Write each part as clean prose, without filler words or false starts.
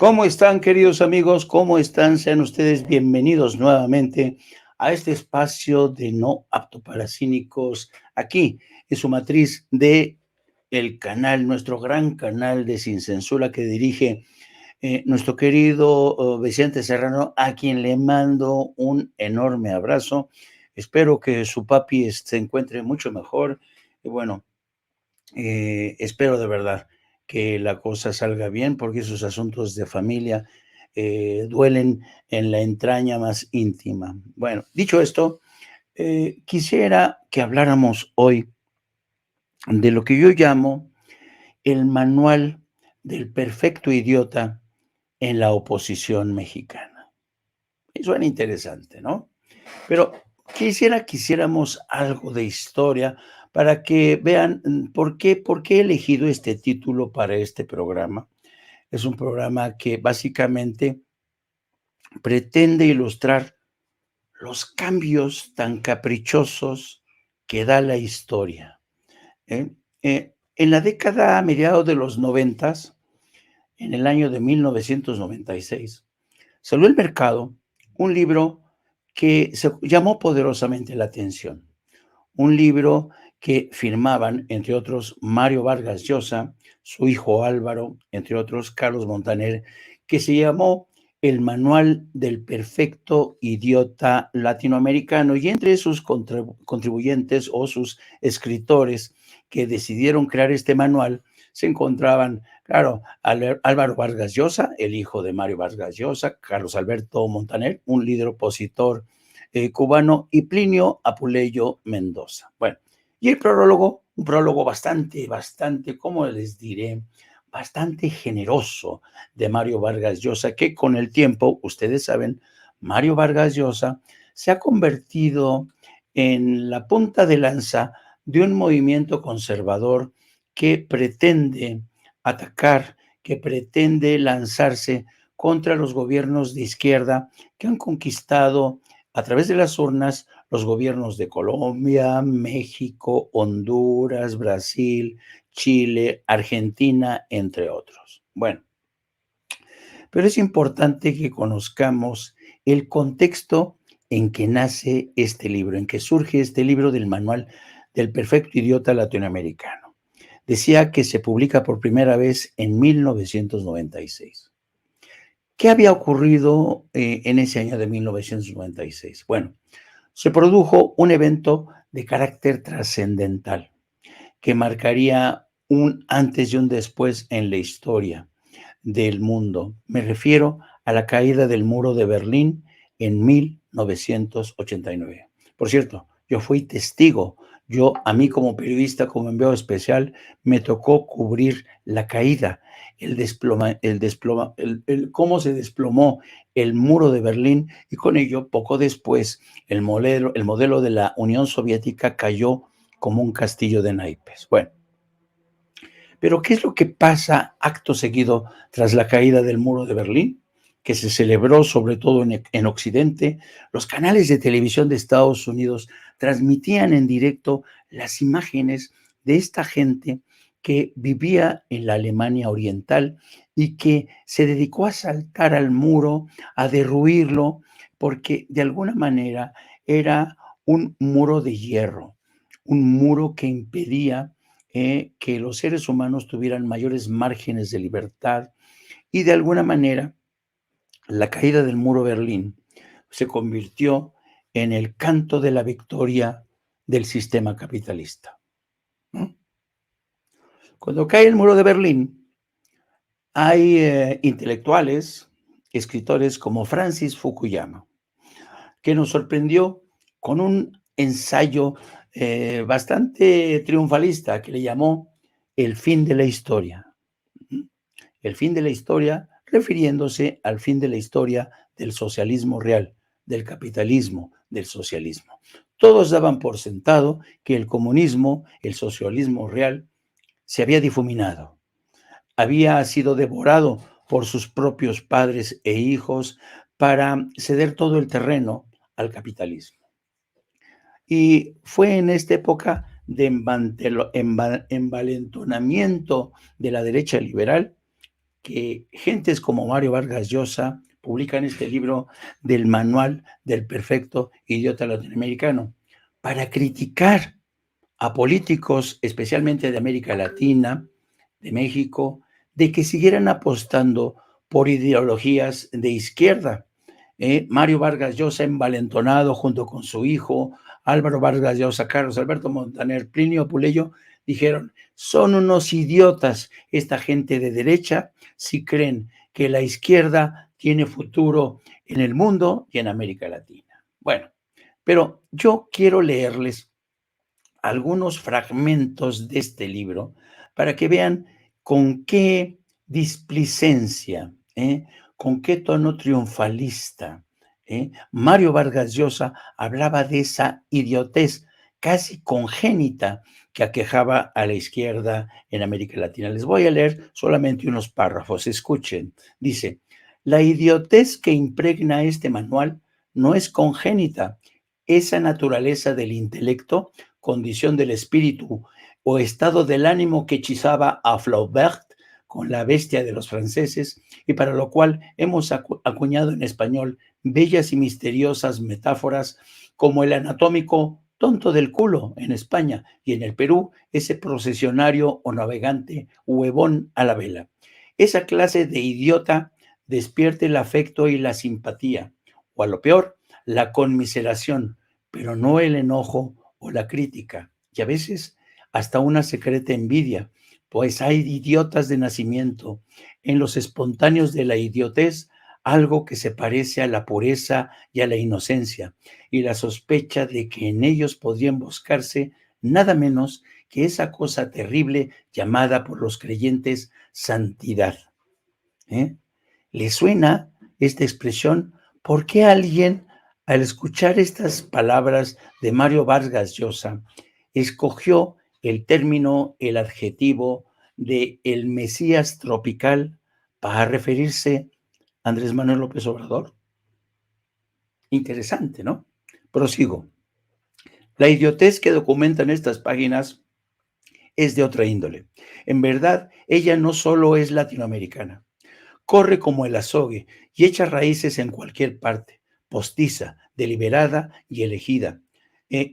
¿Cómo están, queridos amigos? ¿Cómo están? Sean ustedes bienvenidos nuevamente a este espacio de No Apto para Cínicos, aquí en su matriz de el canal, nuestro gran canal de Sin Censura que dirige nuestro querido Vicente Serrano, a quien le mando un enorme abrazo. Espero que su papi se encuentre mucho mejor. Y bueno, espero de verdad que la cosa salga bien, porque esos asuntos de familia duelen en la entraña más íntima. Bueno, dicho esto, quisiera que habláramos hoy de lo que yo llamo el manual del perfecto idiota en la oposición mexicana. Y suena interesante, ¿no? Pero quisiéramos algo de historia para que vean por qué he elegido este título para este programa. Es un programa que básicamente pretende ilustrar los cambios tan caprichosos que da la historia. ¿Eh? En la década a mediados de los noventas, en el año de 1996, salió al mercado un libro que se llamó poderosamente la atención. Un libro que firmaban, entre otros, Mario Vargas Llosa, su hijo Álvaro, entre otros, Carlos Montaner, que se llamó El Manual del Perfecto Idiota Latinoamericano. Y entre sus contribuyentes o sus escritores que decidieron crear este manual se encontraban, claro, Álvaro Vargas Llosa, el hijo de Mario Vargas Llosa, Carlos Alberto Montaner, un líder opositor cubano, y Plinio Apuleyo Mendoza. Bueno, y el prólogo, un prólogo bastante, ¿cómo les diré? Bastante generoso de Mario Vargas Llosa, que con el tiempo, ustedes saben, Mario Vargas Llosa se ha convertido en la punta de lanza de un movimiento conservador que pretende atacar, que pretende lanzarse contra los gobiernos de izquierda que han conquistado a través de las urnas los gobiernos de Colombia, México, Honduras, Brasil, Chile, Argentina, entre otros. Bueno, pero es importante que conozcamos el contexto en que nace este libro, en que surge este libro del manual del perfecto idiota latinoamericano. Decía que se publica por primera vez en 1996. ¿Qué había ocurrido en ese año de 1996? Bueno, se produjo un evento de carácter trascendental que marcaría un antes y un después en la historia del mundo. Me refiero a la caída del muro de Berlín en 1989. Por cierto, yo fui testigo. A mí como periodista, como enviado especial, me tocó cubrir la caída, cómo se desplomó el muro de Berlín, y con ello, poco después, el modelo de la Unión Soviética cayó como un castillo de naipes. Bueno, pero ¿qué es lo que pasa acto seguido tras la caída del muro de Berlín, que se celebró sobre todo en Occidente? Los canales de televisión de Estados Unidos transmitían en directo las imágenes de esta gente que vivía en la Alemania Oriental y que se dedicó a saltar al muro, a derruirlo, porque de alguna manera era un muro de hierro, un muro que impedía que los seres humanos tuvieran mayores márgenes de libertad, y de alguna manera la caída del muro de Berlín se convirtió en el canto de la victoria del sistema capitalista, ¿no? Cuando cae el muro de Berlín, hay intelectuales, escritores como Francis Fukuyama, que nos sorprendió con un ensayo bastante triunfalista que le llamó El fin de la historia. El fin de la historia, refiriéndose al fin de la historia del socialismo real, del capitalismo, del socialismo. Todos daban por sentado que el comunismo, el socialismo real, se había difuminado, había sido devorado por sus propios padres e hijos para ceder todo el terreno al capitalismo. Y fue en esta época de envalentonamiento de la derecha liberal que gentes como Mario Vargas Llosa publican este libro del Manual del Perfecto Idiota Latinoamericano para criticar a políticos, especialmente de América Latina, de México, de que siguieran apostando por ideologías de izquierda. Mario Vargas Llosa, envalentonado junto con su hijo, Álvaro Vargas Llosa, Carlos Alberto Montaner, Plinio Puleyo, dijeron, son unos idiotas esta gente de derecha si creen que la izquierda tiene futuro en el mundo y en América Latina. Bueno, pero yo quiero leerles algunos fragmentos de este libro para que vean con qué displicencia, con qué tono triunfalista. Mario Vargas Llosa hablaba de esa idiotez casi congénita que aquejaba a la izquierda en América Latina. Les voy a leer solamente unos párrafos, escuchen. Dice, la idiotez que impregna este manual no es congénita. Esa naturaleza del intelecto, condición del espíritu o estado del ánimo que hechizaba a Flaubert con la bestia de los franceses y para lo cual hemos acuñado en español bellas y misteriosas metáforas como el anatómico tonto del culo en España y en el Perú ese procesionario o navegante huevón a la vela. Esa clase de idiota despierte el afecto y la simpatía o a lo peor la conmiseración, pero no el enojo o la crítica, y a veces hasta una secreta envidia, pues hay idiotas de nacimiento, en los espontáneos de la idiotez, algo que se parece a la pureza y a la inocencia, y la sospecha de que en ellos podrían buscarse nada menos que esa cosa terrible llamada por los creyentes santidad. ¿Le suena esta expresión? ¿Por qué alguien, al escuchar estas palabras de Mario Vargas Llosa, escogió el término, el adjetivo de el Mesías tropical para referirse a Andrés Manuel López Obrador? Interesante, ¿no? Prosigo. La idiotez que documentan estas páginas es de otra índole. En verdad, ella no solo es latinoamericana, corre como el azogue y echa raíces en cualquier parte, postiza, deliberada y elegida.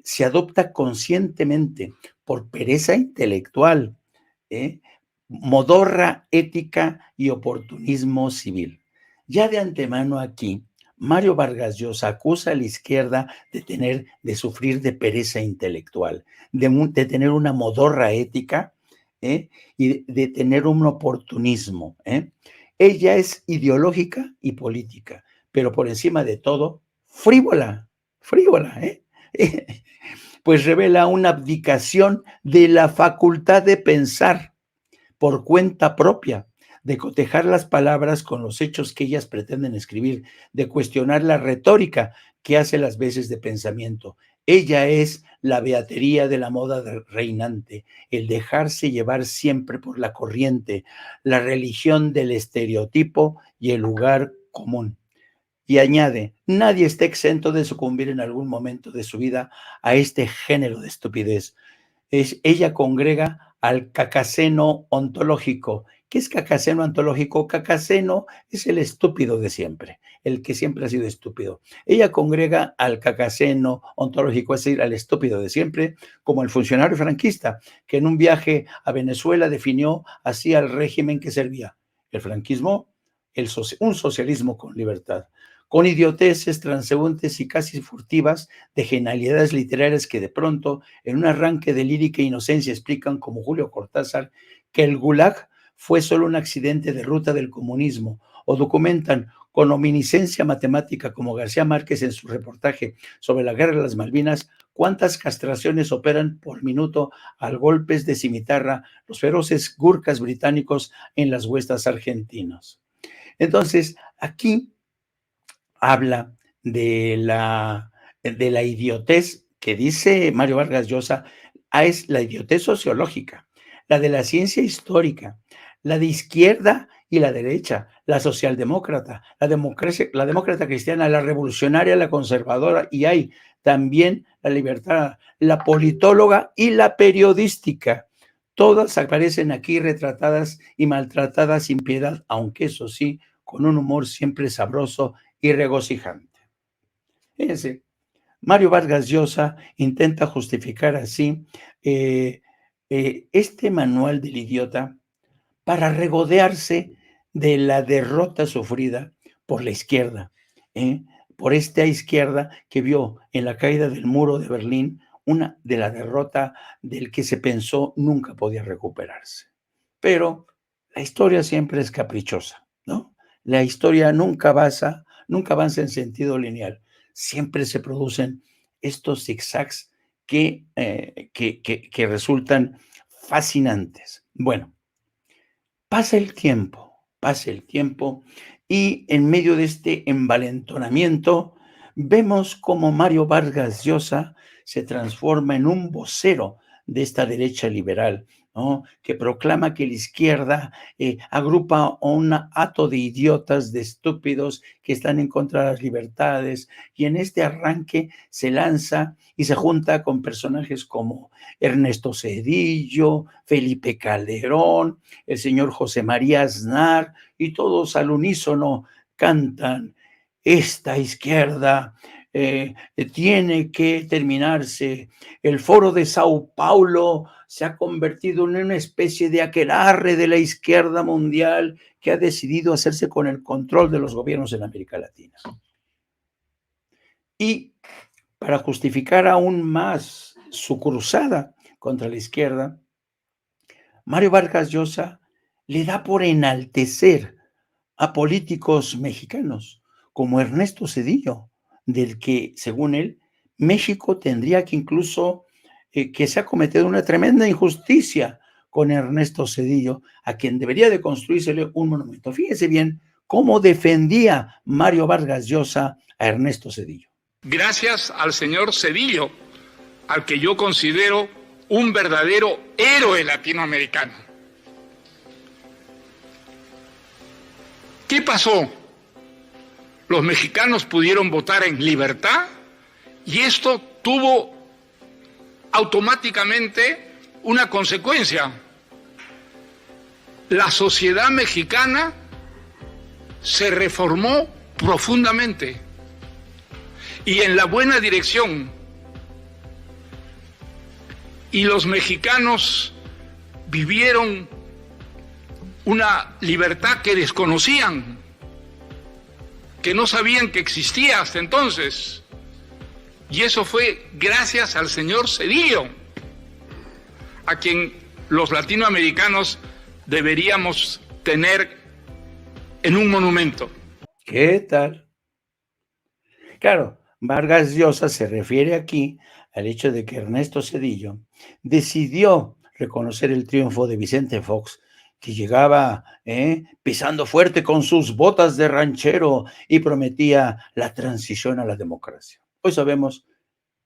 Se adopta conscientemente por pereza intelectual, modorra ética y oportunismo civil. Ya de antemano aquí, Mario Vargas Llosa acusa a la izquierda de sufrir de pereza intelectual, de tener una modorra ética, y de tener un oportunismo. Ella es ideológica y política, pero por encima de todo, frívola, frívola, pues revela una abdicación de la facultad de pensar por cuenta propia, de cotejar las palabras con los hechos que ellas pretenden escribir, de cuestionar la retórica que hace las veces de pensamiento. Ella es la beatería de la moda reinante, el dejarse llevar siempre por la corriente, la religión del estereotipo y el lugar común. Y añade, nadie está exento de sucumbir en algún momento de su vida a este género de estupidez. Ella congrega al cacaceno ontológico. ¿Qué es cacaceno ontológico? Cacaceno es el estúpido de siempre, el que siempre ha sido estúpido. Ella congrega al cacaceno ontológico, es decir, al estúpido de siempre, como el funcionario franquista, que en un viaje a Venezuela definió así al régimen que servía. El franquismo, un socialismo con libertad, con idioteces transeúntes y casi furtivas de genialidades literarias que de pronto, en un arranque de lírica inocencia, explican, como Julio Cortázar, que el Gulag fue solo un accidente de ruta del comunismo, o documentan con omnisciencia matemática, como García Márquez en su reportaje sobre la guerra de las Malvinas, cuántas castraciones operan por minuto al golpes de cimitarra los feroces gurkas británicos en las huestas argentinas. Entonces, aquí habla de la idiotez que dice Mario Vargas Llosa, es la idiotez sociológica, la de la ciencia histórica, la de izquierda y la derecha, la socialdemócrata, la demócrata cristiana, la revolucionaria, la conservadora, y hay también la libertad, la politóloga y la periodística. Todas aparecen aquí retratadas y maltratadas sin piedad, aunque eso sí, con un humor siempre sabroso y regocijante. Fíjense, Mario Vargas Llosa intenta justificar así este manual del idiota para regodearse de la derrota sufrida por la izquierda, ¿eh? Por esta izquierda que vio en la caída del muro de Berlín una de la derrota del que se pensó nunca podía recuperarse. Pero la historia siempre es caprichosa, ¿no? La historia nunca avanza en sentido lineal. Siempre se producen estos zigzags que resultan fascinantes. Bueno, pasa el tiempo y en medio de este envalentonamiento vemos cómo Mario Vargas Llosa se transforma en un vocero de esta derecha liberal, ¿no? Que proclama que la izquierda agrupa a un hato de idiotas, de estúpidos que están en contra de las libertades, y en este arranque se lanza y se junta con personajes como Ernesto Zedillo, Felipe Calderón, el señor José María Aznar, y todos al unísono cantan: esta izquierda tiene que terminarse. El foro de Sao Paulo se ha convertido en una especie de aquelarre de la izquierda mundial que ha decidido hacerse con el control de los gobiernos en América Latina. Y para justificar aún más su cruzada contra la izquierda, Mario Vargas Llosa le da por enaltecer a políticos mexicanos como Ernesto Zedillo, del que, según él, México tendría que incluso que se ha cometido una tremenda injusticia con Ernesto Zedillo, a quien debería de construírsele un monumento. Fíjense bien cómo defendía Mario Vargas Llosa a Ernesto Zedillo. Gracias al señor Zedillo, al que yo considero un verdadero héroe latinoamericano. ¿Qué pasó? Los mexicanos pudieron votar en libertad y esto tuvo automáticamente una consecuencia. La sociedad mexicana se reformó profundamente y en la buena dirección. Y los mexicanos vivieron una libertad que desconocían, que no sabían que existía hasta entonces. Y eso fue gracias al señor Zedillo, a quien los latinoamericanos deberíamos tener en un monumento. ¿Qué tal? Claro, Vargas Llosa se refiere aquí al hecho de que Ernesto Zedillo decidió reconocer el triunfo de Vicente Fox, que llegaba pisando fuerte con sus botas de ranchero y prometía la transición a la democracia. Hoy sabemos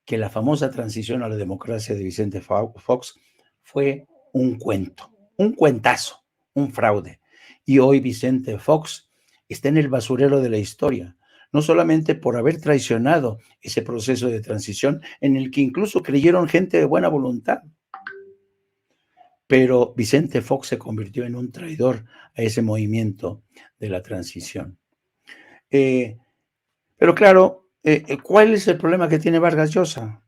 que la famosa transición a la democracia de Vicente Fox fue un cuento, un cuentazo, un fraude. Y hoy Vicente Fox está en el basurero de la historia, no solamente por haber traicionado ese proceso de transición en el que incluso creyeron gente de buena voluntad, pero Vicente Fox se convirtió en un traidor a ese movimiento de la transición. Pero claro, ¿cuál es el problema que tiene Vargas Llosa?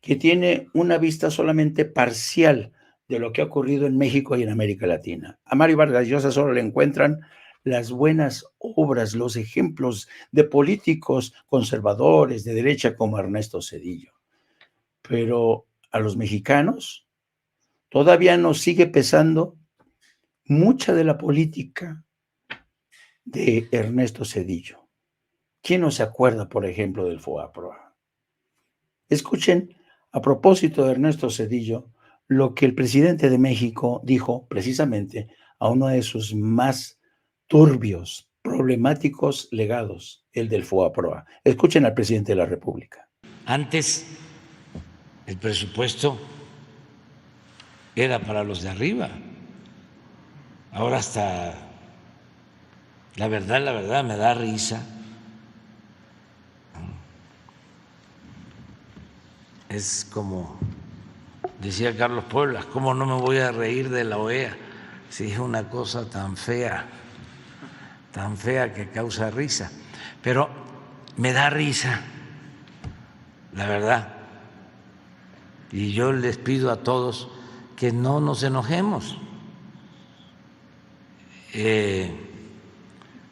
Que tiene una vista solamente parcial de lo que ha ocurrido en México y en América Latina. A Mario Vargas Llosa solo le encuentran las buenas obras, los ejemplos de políticos conservadores de derecha como Ernesto Zedillo. Pero a los mexicanos todavía nos sigue pesando mucha de la política de Ernesto Zedillo. ¿Quién no se acuerda, por ejemplo, del FOAPROA? Escuchen, a propósito de Ernesto Zedillo, lo que el presidente de México dijo precisamente a uno de sus más turbios, problemáticos legados, el del FOAPROA. Escuchen al presidente de la República. Antes el presupuesto era para los de arriba. Ahora hasta, la verdad, me da risa. Es como Decía Carlos Pueblas, ¿cómo no me voy a reír de la OEA si es una cosa tan fea que causa risa? Pero me da risa, la verdad. Y yo les pido a todos que no nos enojemos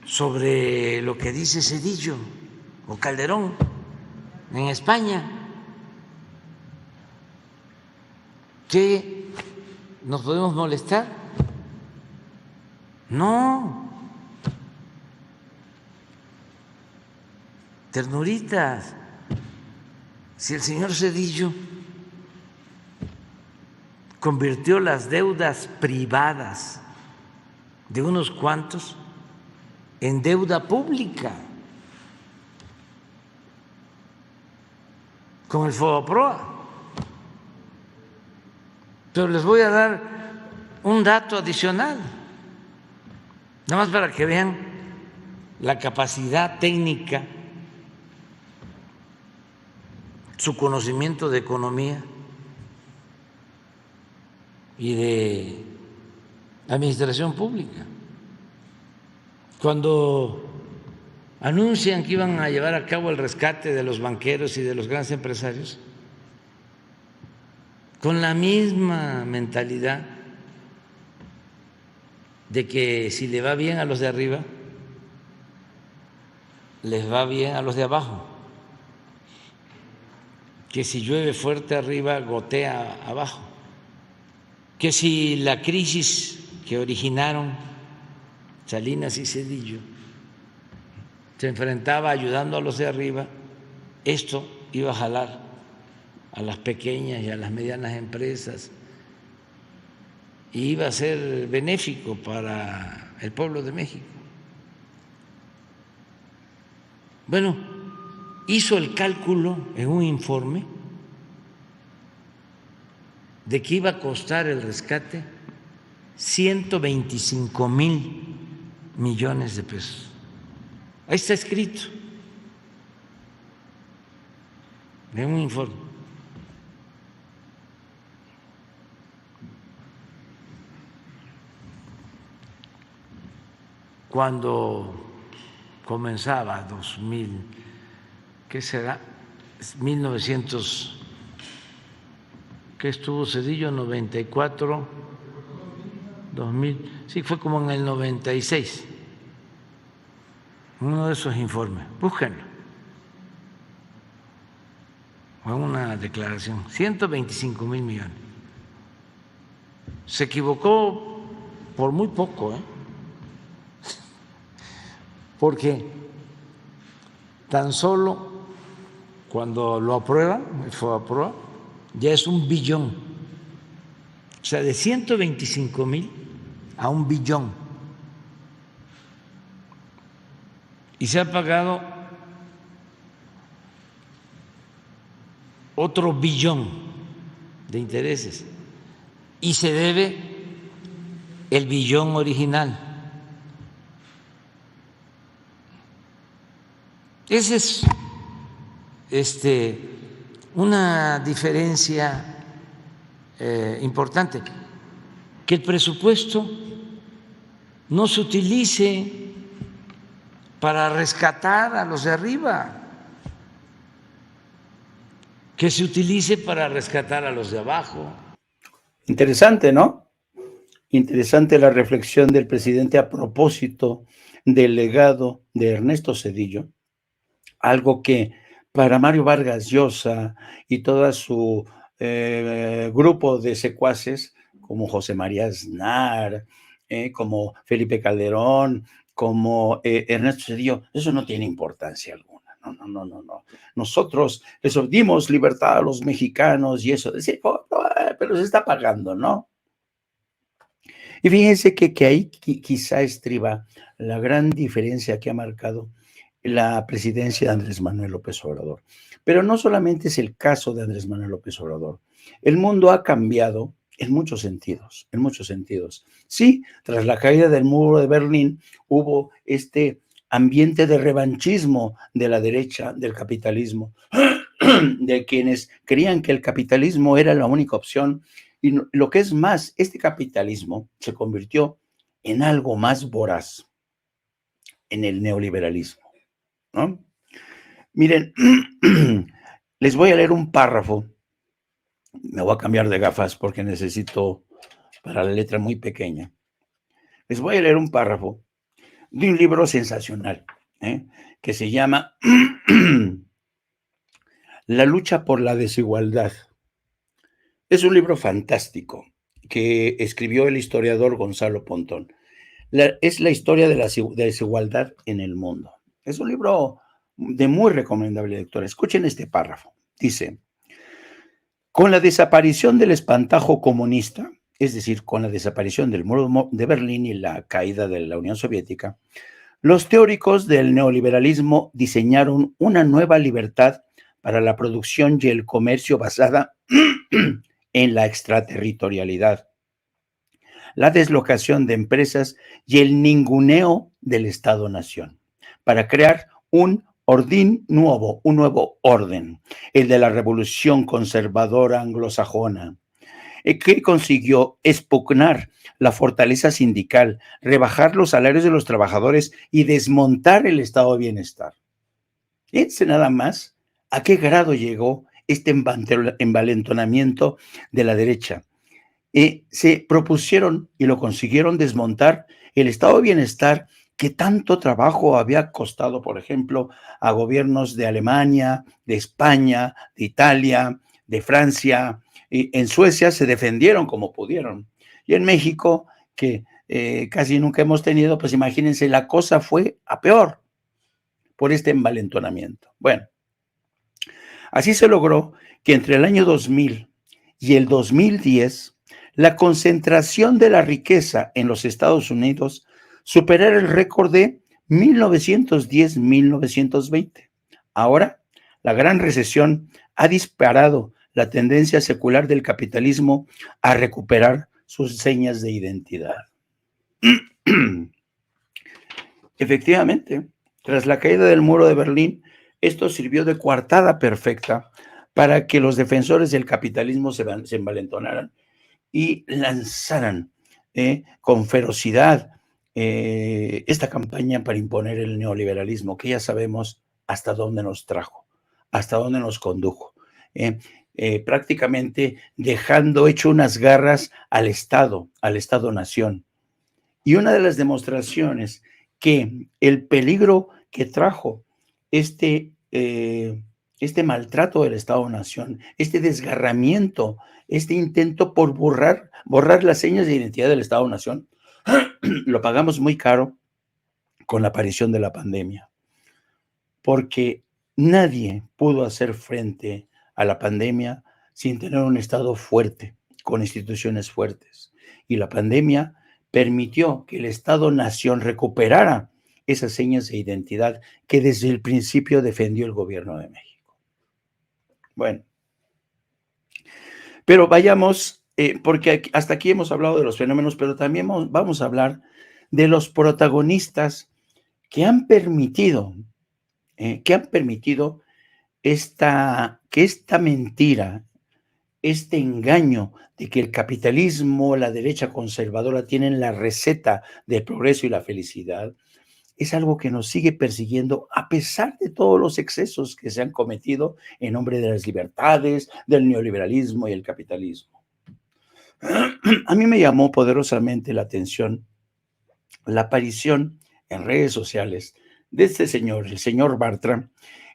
sobre lo que dice Zedillo o Calderón en España. ¿Qué nos podemos molestar? No. Ternuritas. Si el señor Zedillo convirtió las deudas privadas de unos cuantos en deuda pública con el FOBAPROA. Pero les voy a dar un dato adicional, nada más para que vean la capacidad técnica, su conocimiento de economía y de administración pública. Cuando anuncian que iban a llevar a cabo el rescate de los banqueros y de los grandes empresarios, con la misma mentalidad de que si le va bien a los de arriba, les va bien a los de abajo, que si llueve fuerte arriba, gotea abajo, que si la crisis que originaron Salinas y Zedillo se enfrentaba ayudando a los de arriba, esto iba a jalar a las pequeñas y a las medianas empresas y iba a ser benéfico para el pueblo de México. Bueno, hizo el cálculo en un informe de que iba a costar el rescate 125,000 millones de pesos. Ahí está escrito en un informe. Cuando comenzaba 2000, ¿qué será? 1900, ¿qué estuvo Zedillo? 94, 2000, sí, fue como en el 96, uno de esos informes, búsquenlo, fue una declaración, 125,000 millones. Se equivocó por muy poco, porque tan solo cuando lo aprueban, el FOBAPROA, ya es 1 billón. O sea, de 125,000 a 1 billón. Y se ha pagado otro billón de intereses. Y se debe el billón original. Esa es una diferencia importante, que el presupuesto no se utilice para rescatar a los de arriba, que se utilice para rescatar a los de abajo. Interesante, ¿no? Interesante la reflexión del presidente a propósito del legado de Ernesto Zedillo. Algo que para Mario Vargas Llosa y todo su grupo de secuaces, como José María Aznar, como Felipe Calderón, como Ernesto Zedillo, eso no tiene importancia alguna. No. Nosotros les dimos libertad a los mexicanos y eso, decir, pero se está pagando, ¿no? Y fíjense que ahí quizá estriba la gran diferencia que ha marcado la presidencia de Andrés Manuel López Obrador. Pero no solamente es el caso de Andrés Manuel López Obrador. El mundo ha cambiado en muchos sentidos, en muchos sentidos. Sí, tras la caída del muro de Berlín hubo este ambiente de revanchismo de la derecha, del capitalismo, de quienes creían que el capitalismo era la única opción. Y lo que es más, este capitalismo se convirtió en algo más voraz, en el neoliberalismo, ¿no? Miren, les voy a leer un párrafo. Me voy a cambiar de gafas porque necesito para la letra muy pequeña. Les voy a leer un párrafo de un libro sensacional, que se llama La lucha por la desigualdad. Es un libro fantástico que escribió el historiador Gonzalo Pontón. Es la historia de la desigualdad en el mundo. Es un libro de muy recomendable lectura. Escuchen este párrafo. Dice, con la desaparición del espantajo comunista, es decir, con la desaparición del muro de Berlín y la caída de la Unión Soviética, los teóricos del neoliberalismo diseñaron una nueva libertad para la producción y el comercio basada en la extraterritorialidad, la deslocación de empresas y el ninguneo del Estado-nación, para crear un nuevo orden, el de la revolución conservadora anglosajona, que consiguió expugnar la fortaleza sindical, rebajar los salarios de los trabajadores y desmontar el estado de bienestar. Fíjense nada más a qué grado llegó este envalentonamiento de la derecha. Se propusieron y lo consiguieron desmontar el estado de bienestar que tanto trabajo había costado, por ejemplo, a gobiernos de Alemania, de España, de Italia, de Francia. En Suecia se defendieron como pudieron. Y en México, que casi nunca hemos tenido, pues imagínense, la cosa fue a peor por este envalentonamiento. Bueno, así se logró que entre el año 2000 y el 2010, la concentración de la riqueza en los Estados Unidos superara el récord de 1910-1920. Ahora, la gran recesión ha disparado la tendencia secular del capitalismo a recuperar sus señas de identidad. Efectivamente, tras la caída del muro de Berlín, esto sirvió de coartada perfecta para que los defensores del capitalismo se envalentonaran y lanzaran con ferocidad esta campaña para imponer el neoliberalismo, que ya sabemos hasta dónde nos trajo, hasta dónde nos condujo. Prácticamente dejando hecho unas garras al Estado-nación. Y una de las demostraciones que el peligro que trajo este maltrato del Estado-nación, este desgarramiento, este intento por borrar las señas de identidad del Estado-nación, lo pagamos muy caro con la aparición de la pandemia, porque nadie pudo hacer frente a la pandemia sin tener un Estado fuerte, con instituciones fuertes. Y la pandemia permitió que el Estado-nación recuperara esas señas de identidad que desde el principio defendió el gobierno de México. Bueno, pero vayamos, porque hasta aquí hemos hablado de los fenómenos, pero también vamos a hablar de los protagonistas que han permitido que esta mentira, este engaño de que el capitalismo, la derecha conservadora tienen la receta del progreso y la felicidad, es algo que nos sigue persiguiendo a pesar de todos los excesos que se han cometido en nombre de las libertades, del neoliberalismo y el capitalismo. A mí me llamó poderosamente la atención la aparición en redes sociales de este señor, el señor Bartra,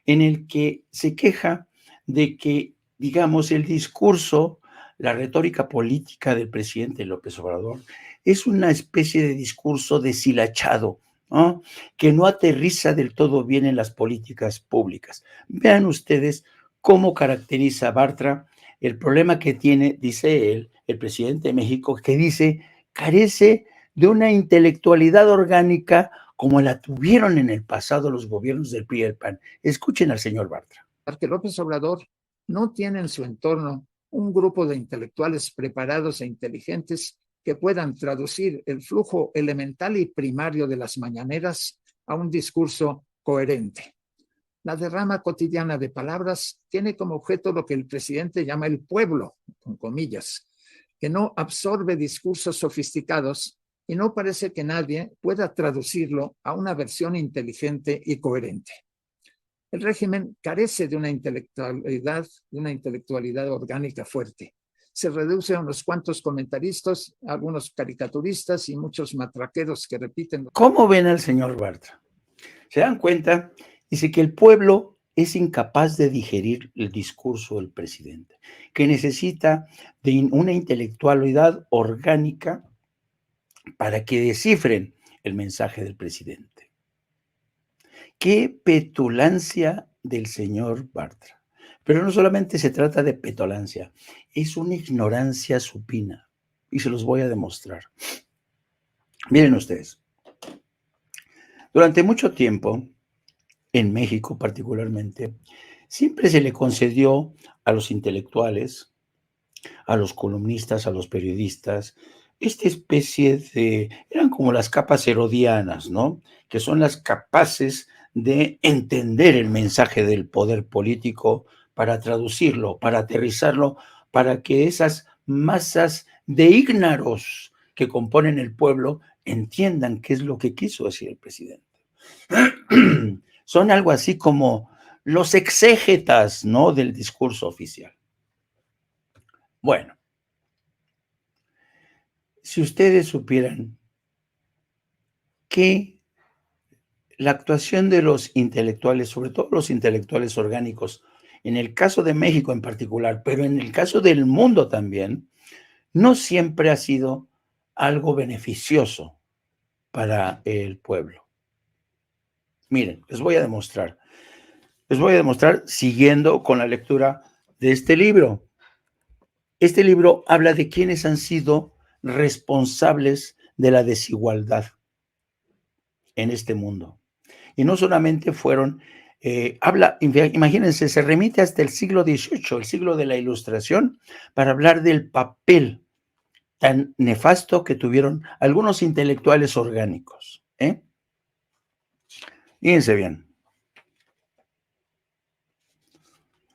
en el que se queja de que, digamos, el discurso, la retórica política del presidente López Obrador es una especie de discurso deshilachado, ¿no? Que no aterriza del todo bien en las políticas públicas. Vean ustedes cómo caracteriza Bartra el problema que tiene, dice él, el presidente de México, que dice, carece de una intelectualidad orgánica como la tuvieron en el pasado los gobiernos del PRI y el PAN. Escuchen al señor Bartra. Que López Obrador no tiene en su entorno un grupo de intelectuales preparados e inteligentes que puedan traducir el flujo elemental y primario de las mañaneras a un discurso coherente. La derrama cotidiana de palabras tiene como objeto lo que el presidente llama el pueblo, con comillas, que no absorbe discursos sofisticados y no parece que nadie pueda traducirlo a una versión inteligente y coherente. El régimen carece de una intelectualidad orgánica fuerte. Se reduce a unos cuantos comentaristas, algunos caricaturistas y muchos matraqueros que repiten. ¿Cómo ven al señor Bartra? ¿Se dan cuenta? Dice que el pueblo es incapaz de digerir el discurso del presidente, que necesita de una intelectualidad orgánica para que descifren el mensaje del presidente. Qué petulancia del señor Bartra. Pero no solamente se trata de petulancia, es una ignorancia supina. Y se los voy a demostrar. Miren ustedes. Durante mucho tiempo, en México particularmente, siempre se le concedió a los intelectuales, a los columnistas, a los periodistas, esta especie de, eran como las capas herodianas, ¿no? Que son las capaces de entender el mensaje del poder político para traducirlo, para aterrizarlo, para que esas masas de ígnaros que componen el pueblo entiendan qué es lo que quiso decir el presidente. Son algo así como los exégetas, ¿no?, del discurso oficial. Bueno, si ustedes supieran que la actuación de los intelectuales, sobre todo los intelectuales orgánicos, en el caso de México en particular, pero en el caso del mundo también, no siempre ha sido algo beneficioso para el pueblo. Miren, les voy a demostrar siguiendo con la lectura de este libro. Este libro habla de quiénes han sido responsables de la desigualdad en este mundo. Y no solamente fueron, imagínense, se remite hasta el siglo XVIII, el siglo de la Ilustración, para hablar del papel tan nefasto que tuvieron algunos intelectuales orgánicos. Fíjense bien.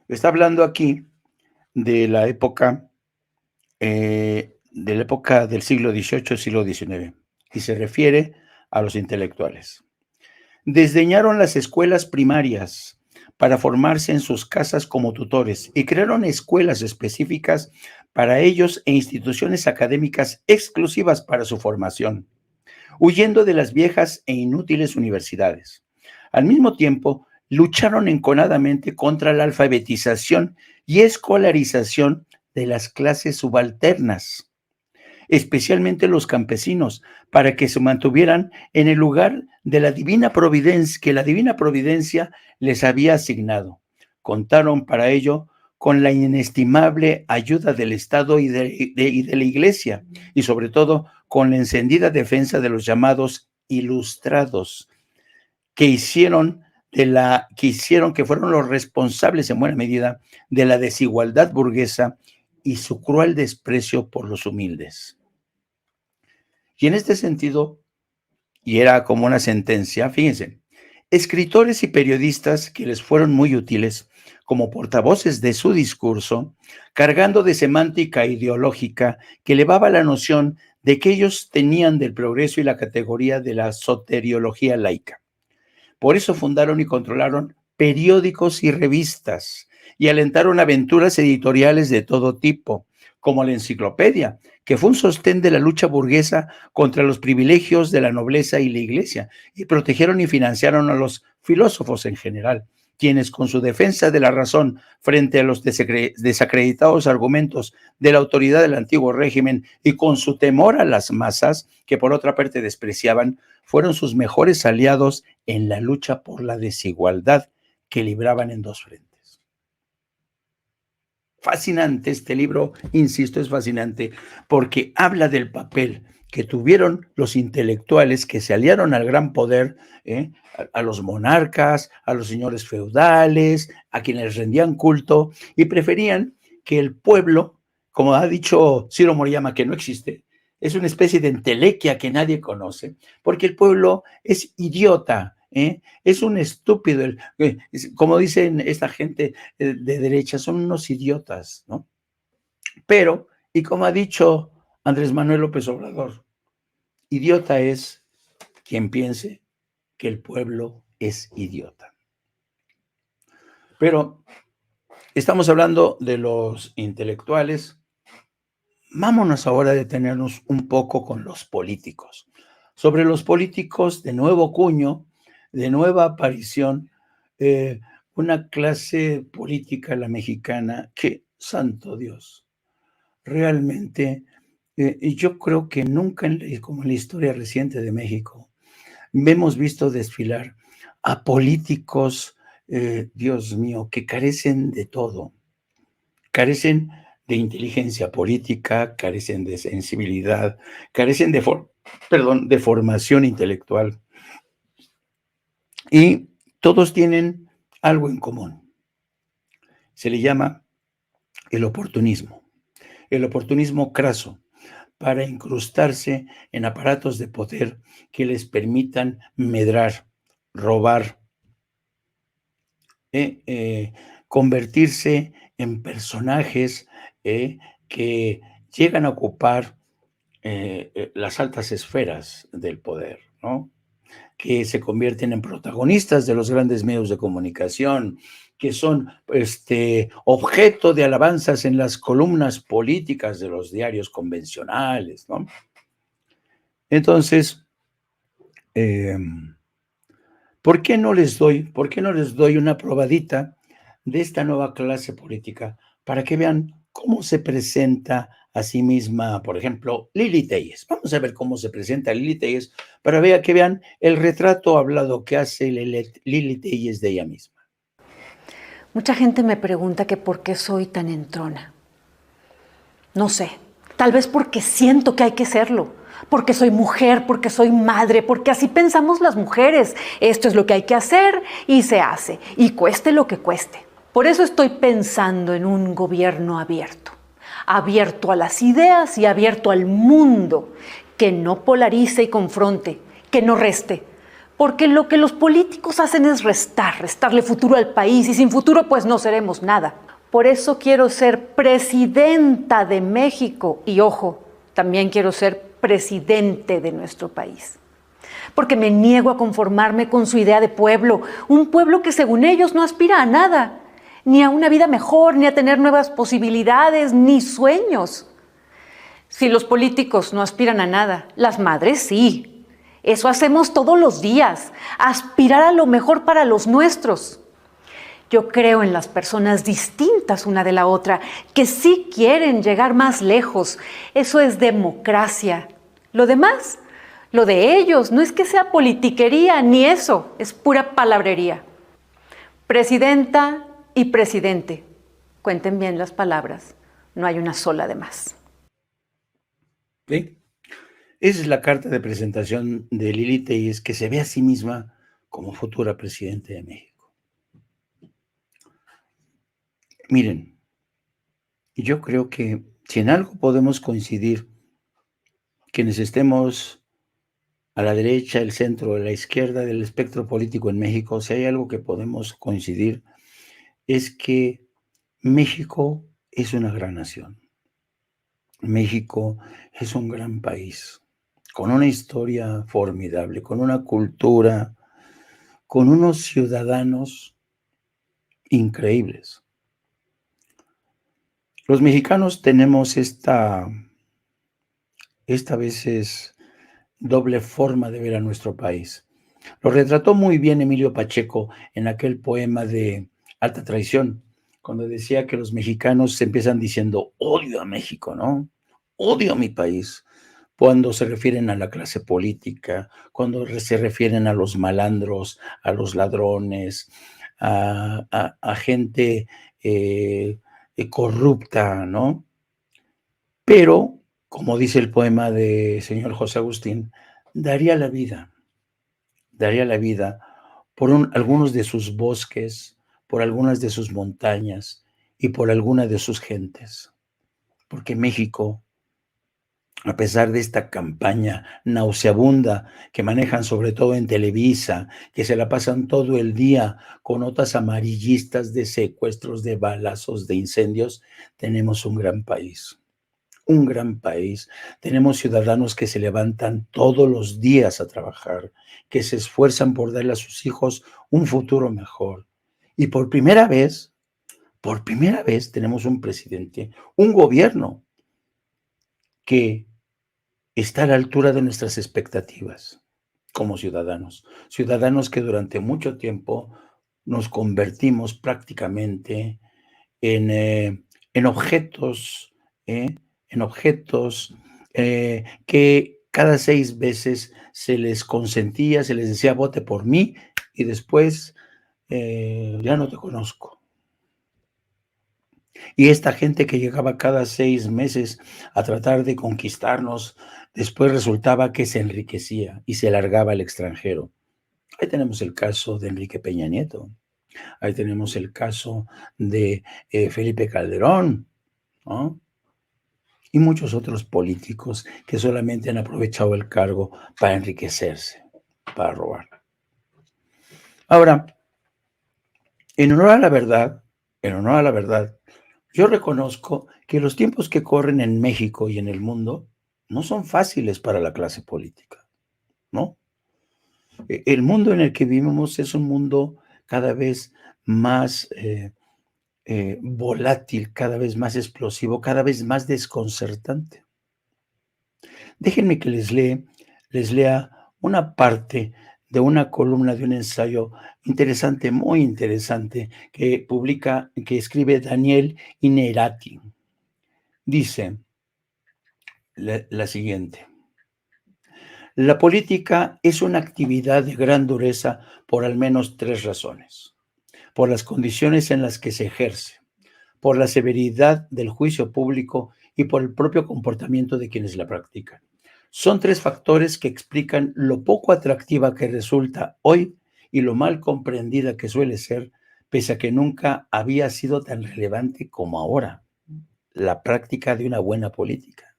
Está hablando aquí de la época del siglo XVIII, siglo XIX, y se refiere a los intelectuales. Desdeñaron las escuelas primarias para formarse en sus casas como tutores y crearon escuelas específicas para ellos e instituciones académicas exclusivas para su formación, huyendo de las viejas e inútiles universidades. Al mismo tiempo, lucharon enconadamente contra la alfabetización y escolarización de las clases subalternas, especialmente los campesinos, para que se mantuvieran en el lugar de la divina providencia que la divina providencia les había asignado. Contaron para ello con la inestimable ayuda del Estado y de la Iglesia, y sobre todo con la encendida defensa de los llamados ilustrados, que fueron los responsables en buena medida de la desigualdad burguesa y su cruel desprecio por los humildes. Y en este sentido, y era como una sentencia, fíjense, escritores y periodistas que les fueron muy útiles como portavoces de su discurso, cargando de semántica ideológica que elevaba la noción de que ellos tenían del progreso y la categoría de la soteriología laica. Por eso fundaron y controlaron periódicos y revistas y alentaron aventuras editoriales de todo tipo, como la Enciclopedia, que fue un sostén de la lucha burguesa contra los privilegios de la nobleza y la iglesia, y protegieron y financiaron a los filósofos en general, quienes con su defensa de la razón frente a los desacreditados argumentos de la autoridad del antiguo régimen y con su temor a las masas, que por otra parte despreciaban, fueron sus mejores aliados en la lucha por la desigualdad que libraban en dos frentes. Fascinante este libro, insisto, es fascinante porque habla del papel que tuvieron los intelectuales que se aliaron al gran poder, a los monarcas, a los señores feudales, a quienes rendían culto y preferían que el pueblo, como ha dicho Ciro Moriyama, que no existe, es una especie de entelequia que nadie conoce, porque el pueblo es idiota, Es un estúpido. Como dicen esta gente de derecha, son unos idiotas, ¿no? Pero, y como ha dicho Andrés Manuel López Obrador, idiota es quien piense que el pueblo es idiota. Pero estamos hablando de los intelectuales. Vámonos ahora a detenernos un poco con los políticos. Sobre los políticos de nuevo cuño, de nueva aparición, una clase política, la mexicana, que, santo Dios, realmente, yo creo que nunca, como en la historia reciente de México, hemos visto desfilar a políticos, Dios mío, que carecen de todo. Carecen de inteligencia política, carecen de sensibilidad, carecen de formación intelectual. Y todos tienen algo en común. Se le llama el oportunismo craso, para incrustarse en aparatos de poder que les permitan medrar, robar, convertirse en personajes que llegan a ocupar las altas esferas del poder, ¿no? Que se convierten en protagonistas de los grandes medios de comunicación, que son objeto de alabanzas en las columnas políticas de los diarios convencionales, ¿no? Entonces, ¿por qué no les doy una probadita de esta nueva clase política para que vean cómo se presenta a sí misma, por ejemplo, Lili Téllez? Vamos a ver cómo se presenta Lili Téllez para que vean el retrato hablado que hace Lili Téllez de ella misma. Mucha gente me pregunta que por qué soy tan entrona. No sé, tal vez porque siento que hay que serlo, porque soy mujer, porque soy madre, porque así pensamos las mujeres. Esto es lo que hay que hacer y se hace, y cueste lo que cueste. Por eso estoy pensando en un gobierno abierto, abierto a las ideas y abierto al mundo, que no polarice y confronte, que no reste. Porque lo que los políticos hacen es restarle futuro al país, y sin futuro pues no seremos nada. Por eso quiero ser presidenta de México y, ojo, también quiero ser presidente de nuestro país. Porque me niego a conformarme con su idea de pueblo, un pueblo que según ellos no aspira a nada, ni a una vida mejor, ni a tener nuevas posibilidades, ni sueños. Si los políticos no aspiran a nada, las madres sí. Eso hacemos todos los días, aspirar a lo mejor para los nuestros. Yo creo en las personas distintas una de la otra, que sí quieren llegar más lejos. Eso es democracia. Lo demás, lo de ellos, no es que sea politiquería, ni eso, es pura palabrería. Presidenta y presidente, cuenten bien las palabras, no hay una sola de más. ¿Sí? Esa es la carta de presentación de Lili Téllez, que se ve a sí misma como futura presidenta de México. Miren, yo creo que si en algo podemos coincidir, quienes estemos a la derecha, el centro, a la izquierda del espectro político en México, si hay algo que podemos coincidir, es que México es una gran nación. México es un gran país, con una historia formidable, con una cultura, con unos ciudadanos increíbles. Los mexicanos tenemos esta veces doble forma de ver a nuestro país. Lo retrató muy bien Emilio Pacheco en aquel poema de Alta Traición, cuando decía que los mexicanos se empiezan diciendo odio a México, ¿no? Odio a mi país. Cuando se refieren a la clase política, cuando se refieren a los malandros, a los ladrones, a gente corrupta, ¿no? Pero, como dice el poema de señor José Agustín, daría la vida por algunos de sus bosques, por algunas de sus montañas y por alguna de sus gentes, porque México a pesar de esta campaña nauseabunda que manejan sobre todo en Televisa, que se la pasan todo el día con notas amarillistas de secuestros, de balazos, de incendios, tenemos un gran país. Un gran país. Tenemos ciudadanos que se levantan todos los días a trabajar, que se esfuerzan por darle a sus hijos un futuro mejor. Y por primera vez tenemos un presidente, un gobierno que está a la altura de nuestras expectativas como ciudadanos. Ciudadanos que durante mucho tiempo nos convertimos prácticamente en objetos, ¿eh? En objetos que cada 6 veces se les consentía, se les decía vote por mí y después ya no te conozco. Y esta gente que llegaba cada 6 meses a tratar de conquistarnos, después resultaba que se enriquecía y se largaba al extranjero. Ahí tenemos el caso de Enrique Peña Nieto. Ahí tenemos el caso de Felipe Calderón, ¿no? Y muchos otros políticos que solamente han aprovechado el cargo para enriquecerse, para robar. Ahora, en honor a la verdad, yo reconozco que los tiempos que corren en México y en el mundo no son fáciles para la clase política, ¿no? El mundo en el que vivimos es un mundo cada vez más volátil, cada vez más explosivo, cada vez más desconcertante. Déjenme que les lea una parte de una columna de un ensayo interesante, muy interesante, que escribe Daniel Innerati. Dice la siguiente: la política es una actividad de gran dureza por al menos 3 razones: por las condiciones en las que se ejerce, por la severidad del juicio público y por el propio comportamiento de quienes la practican. Son 3 factores que explican lo poco atractiva que resulta hoy y lo mal comprendida que suele ser, pese a que nunca había sido tan relevante como ahora: la práctica de una buena política.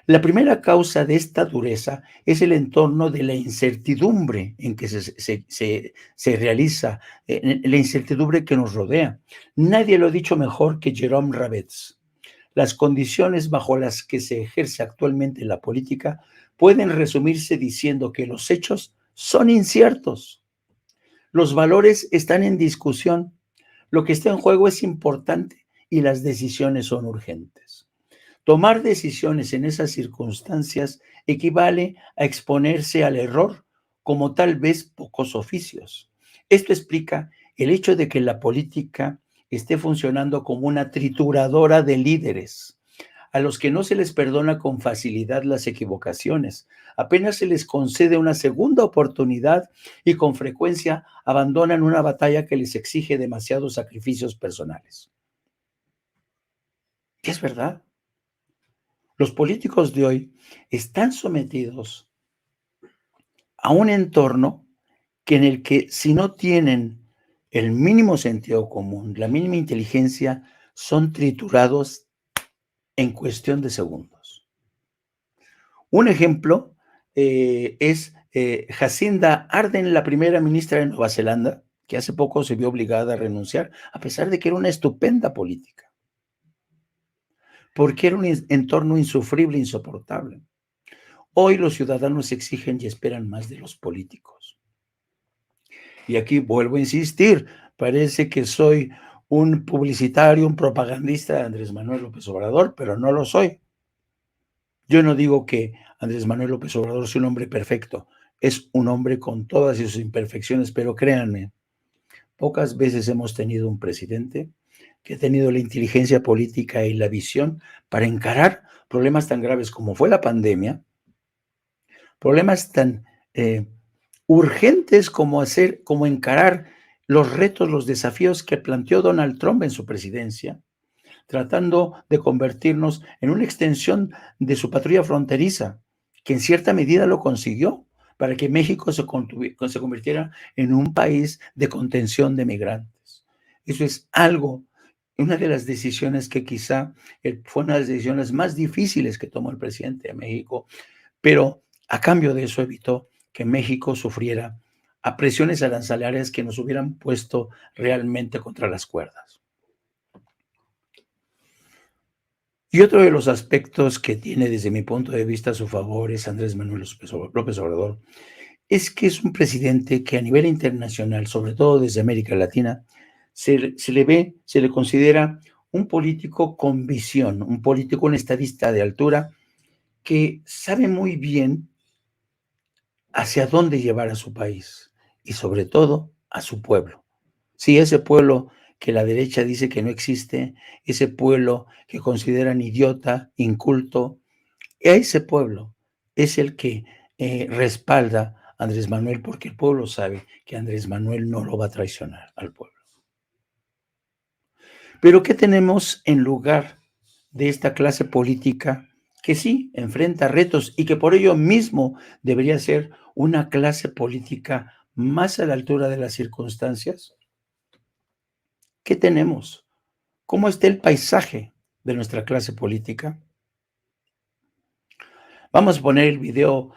La primera causa de esta dureza es el entorno de la incertidumbre en que se realiza, la incertidumbre que nos rodea. Nadie lo ha dicho mejor que Jerome Rabetz. Las condiciones bajo las que se ejerce actualmente la política pueden resumirse diciendo que los hechos son inciertos. Los valores están en discusión. Lo que está en juego es importante y las decisiones son urgentes. Tomar decisiones en esas circunstancias equivale a exponerse al error, como tal vez pocos oficios. Esto explica el hecho de que la política esté funcionando como una trituradora de líderes, a los que no se les perdona con facilidad las equivocaciones, apenas se les concede una segunda oportunidad y con frecuencia abandonan una batalla que les exige demasiados sacrificios personales. Y es verdad. Los políticos de hoy están sometidos a un entorno en el que, si no tienen el mínimo sentido común, la mínima inteligencia, son triturados en cuestión de segundos. Un ejemplo es Jacinda Ardern, la primera ministra de Nueva Zelanda, que hace poco se vio obligada a renunciar, a pesar de que era una estupenda política, porque era un entorno insufrible, insoportable. Hoy los ciudadanos exigen y esperan más de los políticos. Y aquí vuelvo a insistir, parece que soy un publicitario, un propagandista de Andrés Manuel López Obrador, pero no lo soy. Yo no digo que Andrés Manuel López Obrador sea un hombre perfecto, es un hombre con todas sus imperfecciones, pero créanme, pocas veces hemos tenido un presidente que ha tenido la inteligencia política y la visión para encarar problemas tan graves como fue la pandemia, problemas tan urgentes como encarar los retos, los desafíos que planteó Donald Trump en su presidencia, tratando de convertirnos en una extensión de su patrulla fronteriza, que en cierta medida lo consiguió, para que México se convirtiera en un país de contención de migrantes. Eso es algo una de las decisiones que quizá fue una de las decisiones más difíciles que tomó el presidente de México, pero a cambio de eso evitó que México sufriera a presiones arancelarias que nos hubieran puesto realmente contra las cuerdas. Y otro de los aspectos que tiene desde mi punto de vista a su favor es Andrés Manuel López Obrador, es que es un presidente que a nivel internacional, sobre todo desde América Latina, se le considera un político con visión, un político, un estadista de altura, que sabe muy bien hacia dónde llevar a su país y sobre todo a su pueblo. Sí, ese pueblo que la derecha dice que no existe, ese pueblo que consideran idiota, inculto, a ese pueblo es el que respalda a Andrés Manuel, porque el pueblo sabe que Andrés Manuel no lo va a traicionar al pueblo. Pero ¿qué tenemos en lugar de esta clase política que sí enfrenta retos y que por ello mismo debería ser una clase política más a la altura de las circunstancias? ¿Qué tenemos? ¿Cómo está el paisaje de nuestra clase política? Vamos a poner el video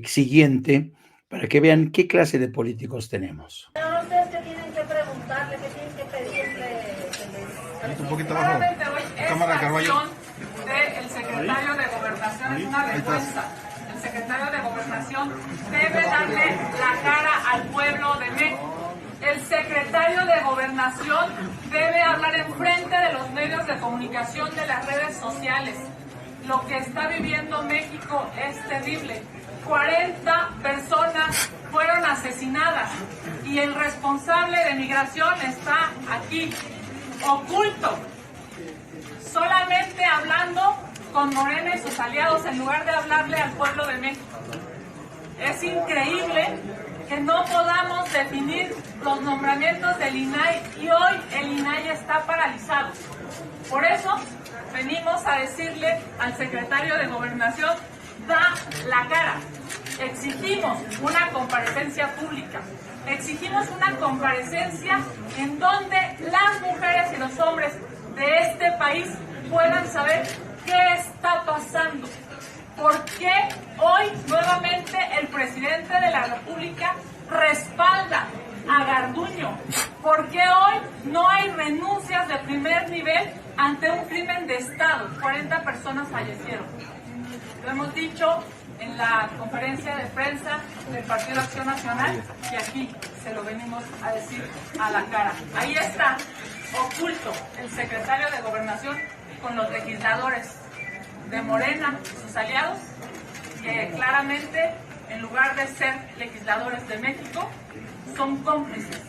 siguiente para que vean qué clase de políticos tenemos. Pero ustedes que tienen que preguntarle, que tienen que pedirle. Un poquito abajo. Cámara Carballo. El secretario de Gobernación es una vergüenza. El secretario de Gobernación debe darle la cara al pueblo de México. El secretario de Gobernación debe hablar enfrente de los medios de comunicación, de las redes sociales. Lo que está viviendo México es terrible. 40 personas fueron asesinadas y el responsable de migración está aquí, oculto, solamente hablando con Morena y sus aliados en lugar de hablarle al pueblo de México. Es increíble que no podamos definir los nombramientos del INAI y hoy el INAI está paralizado. Por eso venimos a decirle al secretario de Gobernación, da la cara. Exigimos una comparecencia pública. Exigimos una comparecencia en donde las mujeres y los hombres de este país puedan saber qué está pasando. ¿Por qué hoy nuevamente el presidente de la República respalda a Garduño? ¿Por qué hoy no hay renuncias de primer nivel ante un crimen de Estado? 40 personas fallecieron. Lo hemos dicho en la conferencia de prensa del Partido Acción Nacional y aquí se lo venimos a decir a la cara. Ahí está, oculto, el secretario de Gobernación con los legisladores de Morena y sus aliados, que claramente, en lugar de ser legisladores de México, son cómplices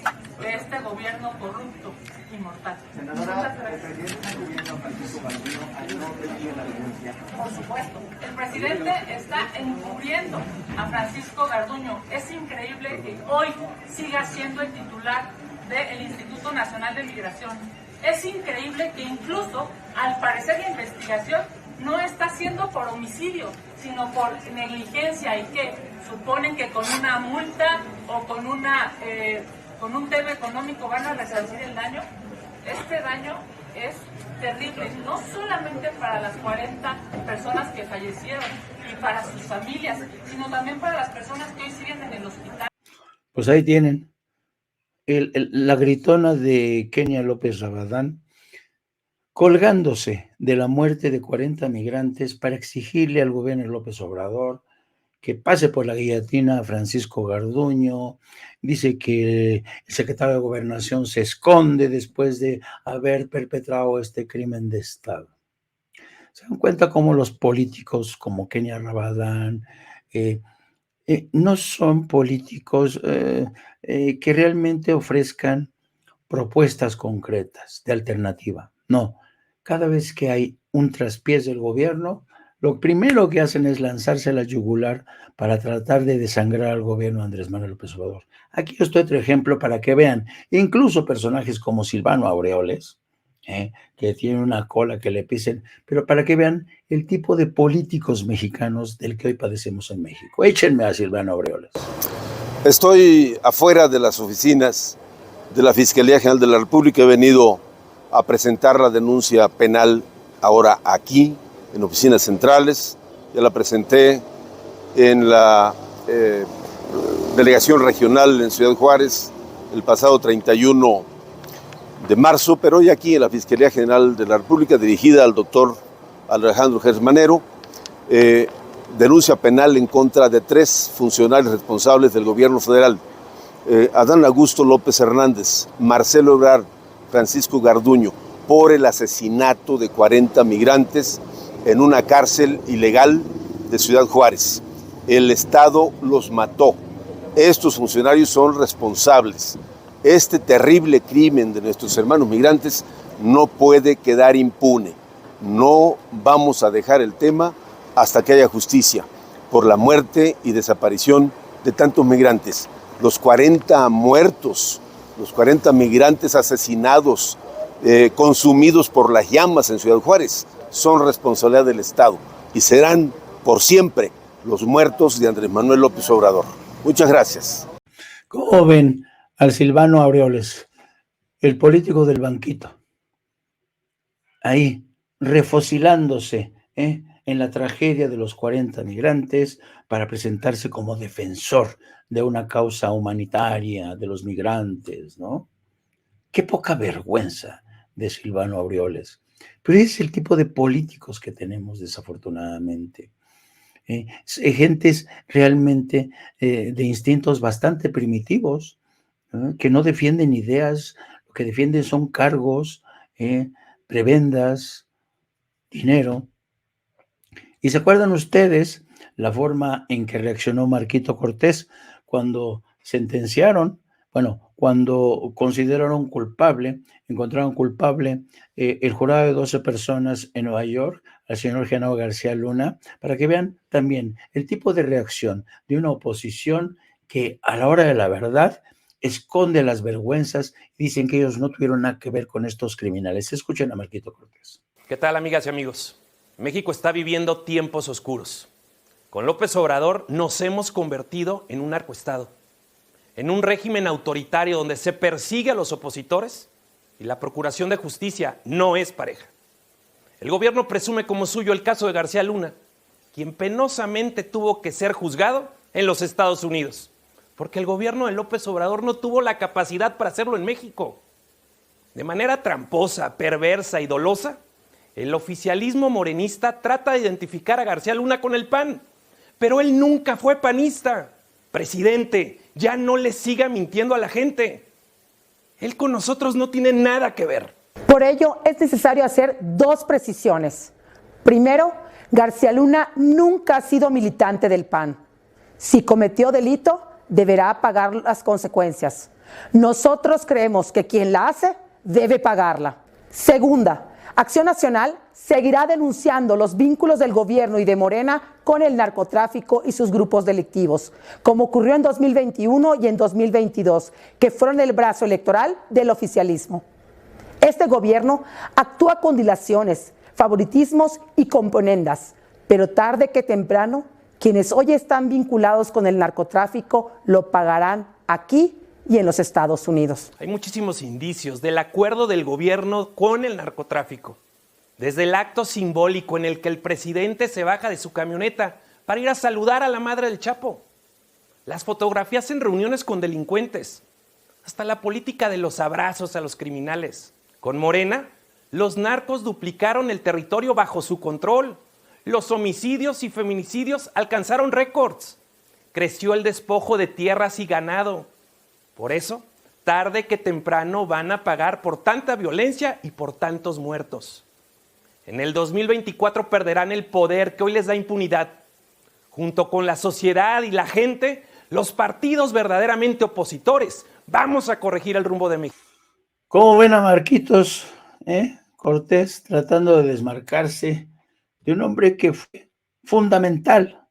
de este gobierno corrupto y mortal. Senadora, ¿el presidente está encubriendo a Francisco Garduño al no pedir la renuncia? Por supuesto, el presidente está encubriendo a Francisco Garduño. Es increíble que hoy siga siendo el titular del Instituto Nacional de Migración. Es increíble que incluso, al parecer, la investigación no está siendo por homicidio, sino por negligencia, y que suponen que con una multa o con un tema económico van a resarcir el daño. Este daño es terrible, no solamente para las 40 personas que fallecieron y para sus familias, sino también para las personas que hoy siguen en el hospital. Pues ahí tienen la gritona de Kenia López Rabadán, colgándose de la muerte de 40 migrantes para exigirle al gobierno de López Obrador que pase por la guillotina a Francisco Garduño. Dice que el secretario de Gobernación se esconde después de haber perpetrado este crimen de Estado. Se dan cuenta cómo los políticos como Kenia Rabadán no son políticos que realmente ofrezcan propuestas concretas de alternativa. No, cada vez que hay un traspiés del gobierno, lo primero que hacen es lanzarse a la yugular para tratar de desangrar al gobierno de Andrés Manuel López Obrador. Aquí estoy otro ejemplo para que vean, incluso personajes como Silvano Aureoles, que tiene una cola que le pisen, pero para que vean el tipo de políticos mexicanos del que hoy padecemos en México. Échenme a Silvano Aureoles. Estoy afuera de las oficinas de la Fiscalía General de la República. He venido a presentar la denuncia penal ahora aquí, en oficinas centrales. Ya la presenté en la delegación regional en Ciudad Juárez el pasado 31 de marzo, pero hoy aquí en la Fiscalía General de la República, dirigida al doctor Alejandro Gersmanero, denuncia penal en contra de 3 funcionarios responsables del gobierno federal: Adán Augusto López Hernández, Marcelo Ebrard, Francisco Garduño, por el asesinato de 40 migrantes en una cárcel ilegal de Ciudad Juárez. El Estado los mató. Estos funcionarios son responsables. Este terrible crimen de nuestros hermanos migrantes no puede quedar impune. No vamos a dejar el tema hasta que haya justicia por la muerte y desaparición de tantos migrantes. Los 40 muertos, los 40 migrantes asesinados, consumidos por las llamas en Ciudad Juárez, son responsabilidad del Estado y serán por siempre los muertos de Andrés Manuel López Obrador. Muchas gracias. ¿Cómo ven al Silvano Aureoles, el político del banquito? Ahí, refocilándose en la tragedia de los 40 migrantes para presentarse como defensor de una causa humanitaria de los migrantes, ¿no? Qué poca vergüenza de Silvano Aureoles. Pero es el tipo de políticos que tenemos, desafortunadamente. Gentes realmente de instintos bastante primitivos, que no defienden ideas, lo que defienden son cargos, prebendas, dinero. ¿Y se acuerdan ustedes la forma en que reaccionó Marquito Cortés cuando sentenciaron, cuando consideraron culpable, encontraron culpable el jurado de 12 personas en Nueva York, al señor Genaro García Luna, para que vean también el tipo de reacción de una oposición que a la hora de la verdad esconde las vergüenzas y dicen que ellos no tuvieron nada que ver con estos criminales? Escuchen a Marquito Cortés. ¿Qué tal, amigas y amigos? México está viviendo tiempos oscuros. Con López Obrador nos hemos convertido en un narcoestado, en un régimen autoritario donde se persigue a los opositores y la procuración de justicia no es pareja. El gobierno presume como suyo el caso de García Luna, quien penosamente tuvo que ser juzgado en los Estados Unidos, porque el gobierno de López Obrador no tuvo la capacidad para hacerlo en México. De manera tramposa, perversa y dolosa, el oficialismo morenista trata de identificar a García Luna con el PAN, pero él nunca fue panista. Presidente, ya no le siga mintiendo a la gente. Él con nosotros no tiene nada que ver. Por ello, es necesario hacer 2 precisiones. Primero, García Luna nunca ha sido militante del PAN. Si cometió delito, deberá pagar las consecuencias. Nosotros creemos que quien la hace debe pagarla. Segunda, Acción Nacional seguirá denunciando los vínculos del gobierno y de Morena con el narcotráfico y sus grupos delictivos, como ocurrió en 2021 y en 2022, que fueron el brazo electoral del oficialismo. Este gobierno actúa con dilaciones, favoritismos y componendas, pero tarde que temprano, quienes hoy están vinculados con el narcotráfico lo pagarán aquí y en los Estados Unidos. Hay muchísimos indicios del acuerdo del gobierno con el narcotráfico. Desde el acto simbólico en el que el presidente se baja de su camioneta para ir a saludar a la madre del Chapo, las fotografías en reuniones con delincuentes, hasta la política de los abrazos a los criminales. Con Morena, los narcos duplicaron el territorio bajo su control. Los homicidios y feminicidios alcanzaron récords. Creció el despojo de tierras y ganado. Por eso, tarde que temprano van a pagar por tanta violencia y por tantos muertos. En el 2024 perderán el poder que hoy les da impunidad. Junto con la sociedad y la gente, los partidos verdaderamente opositores, vamos a corregir el rumbo de México. ¿Cómo ven a Marquitos Cortés tratando de desmarcarse de un hombre que fue fundamental,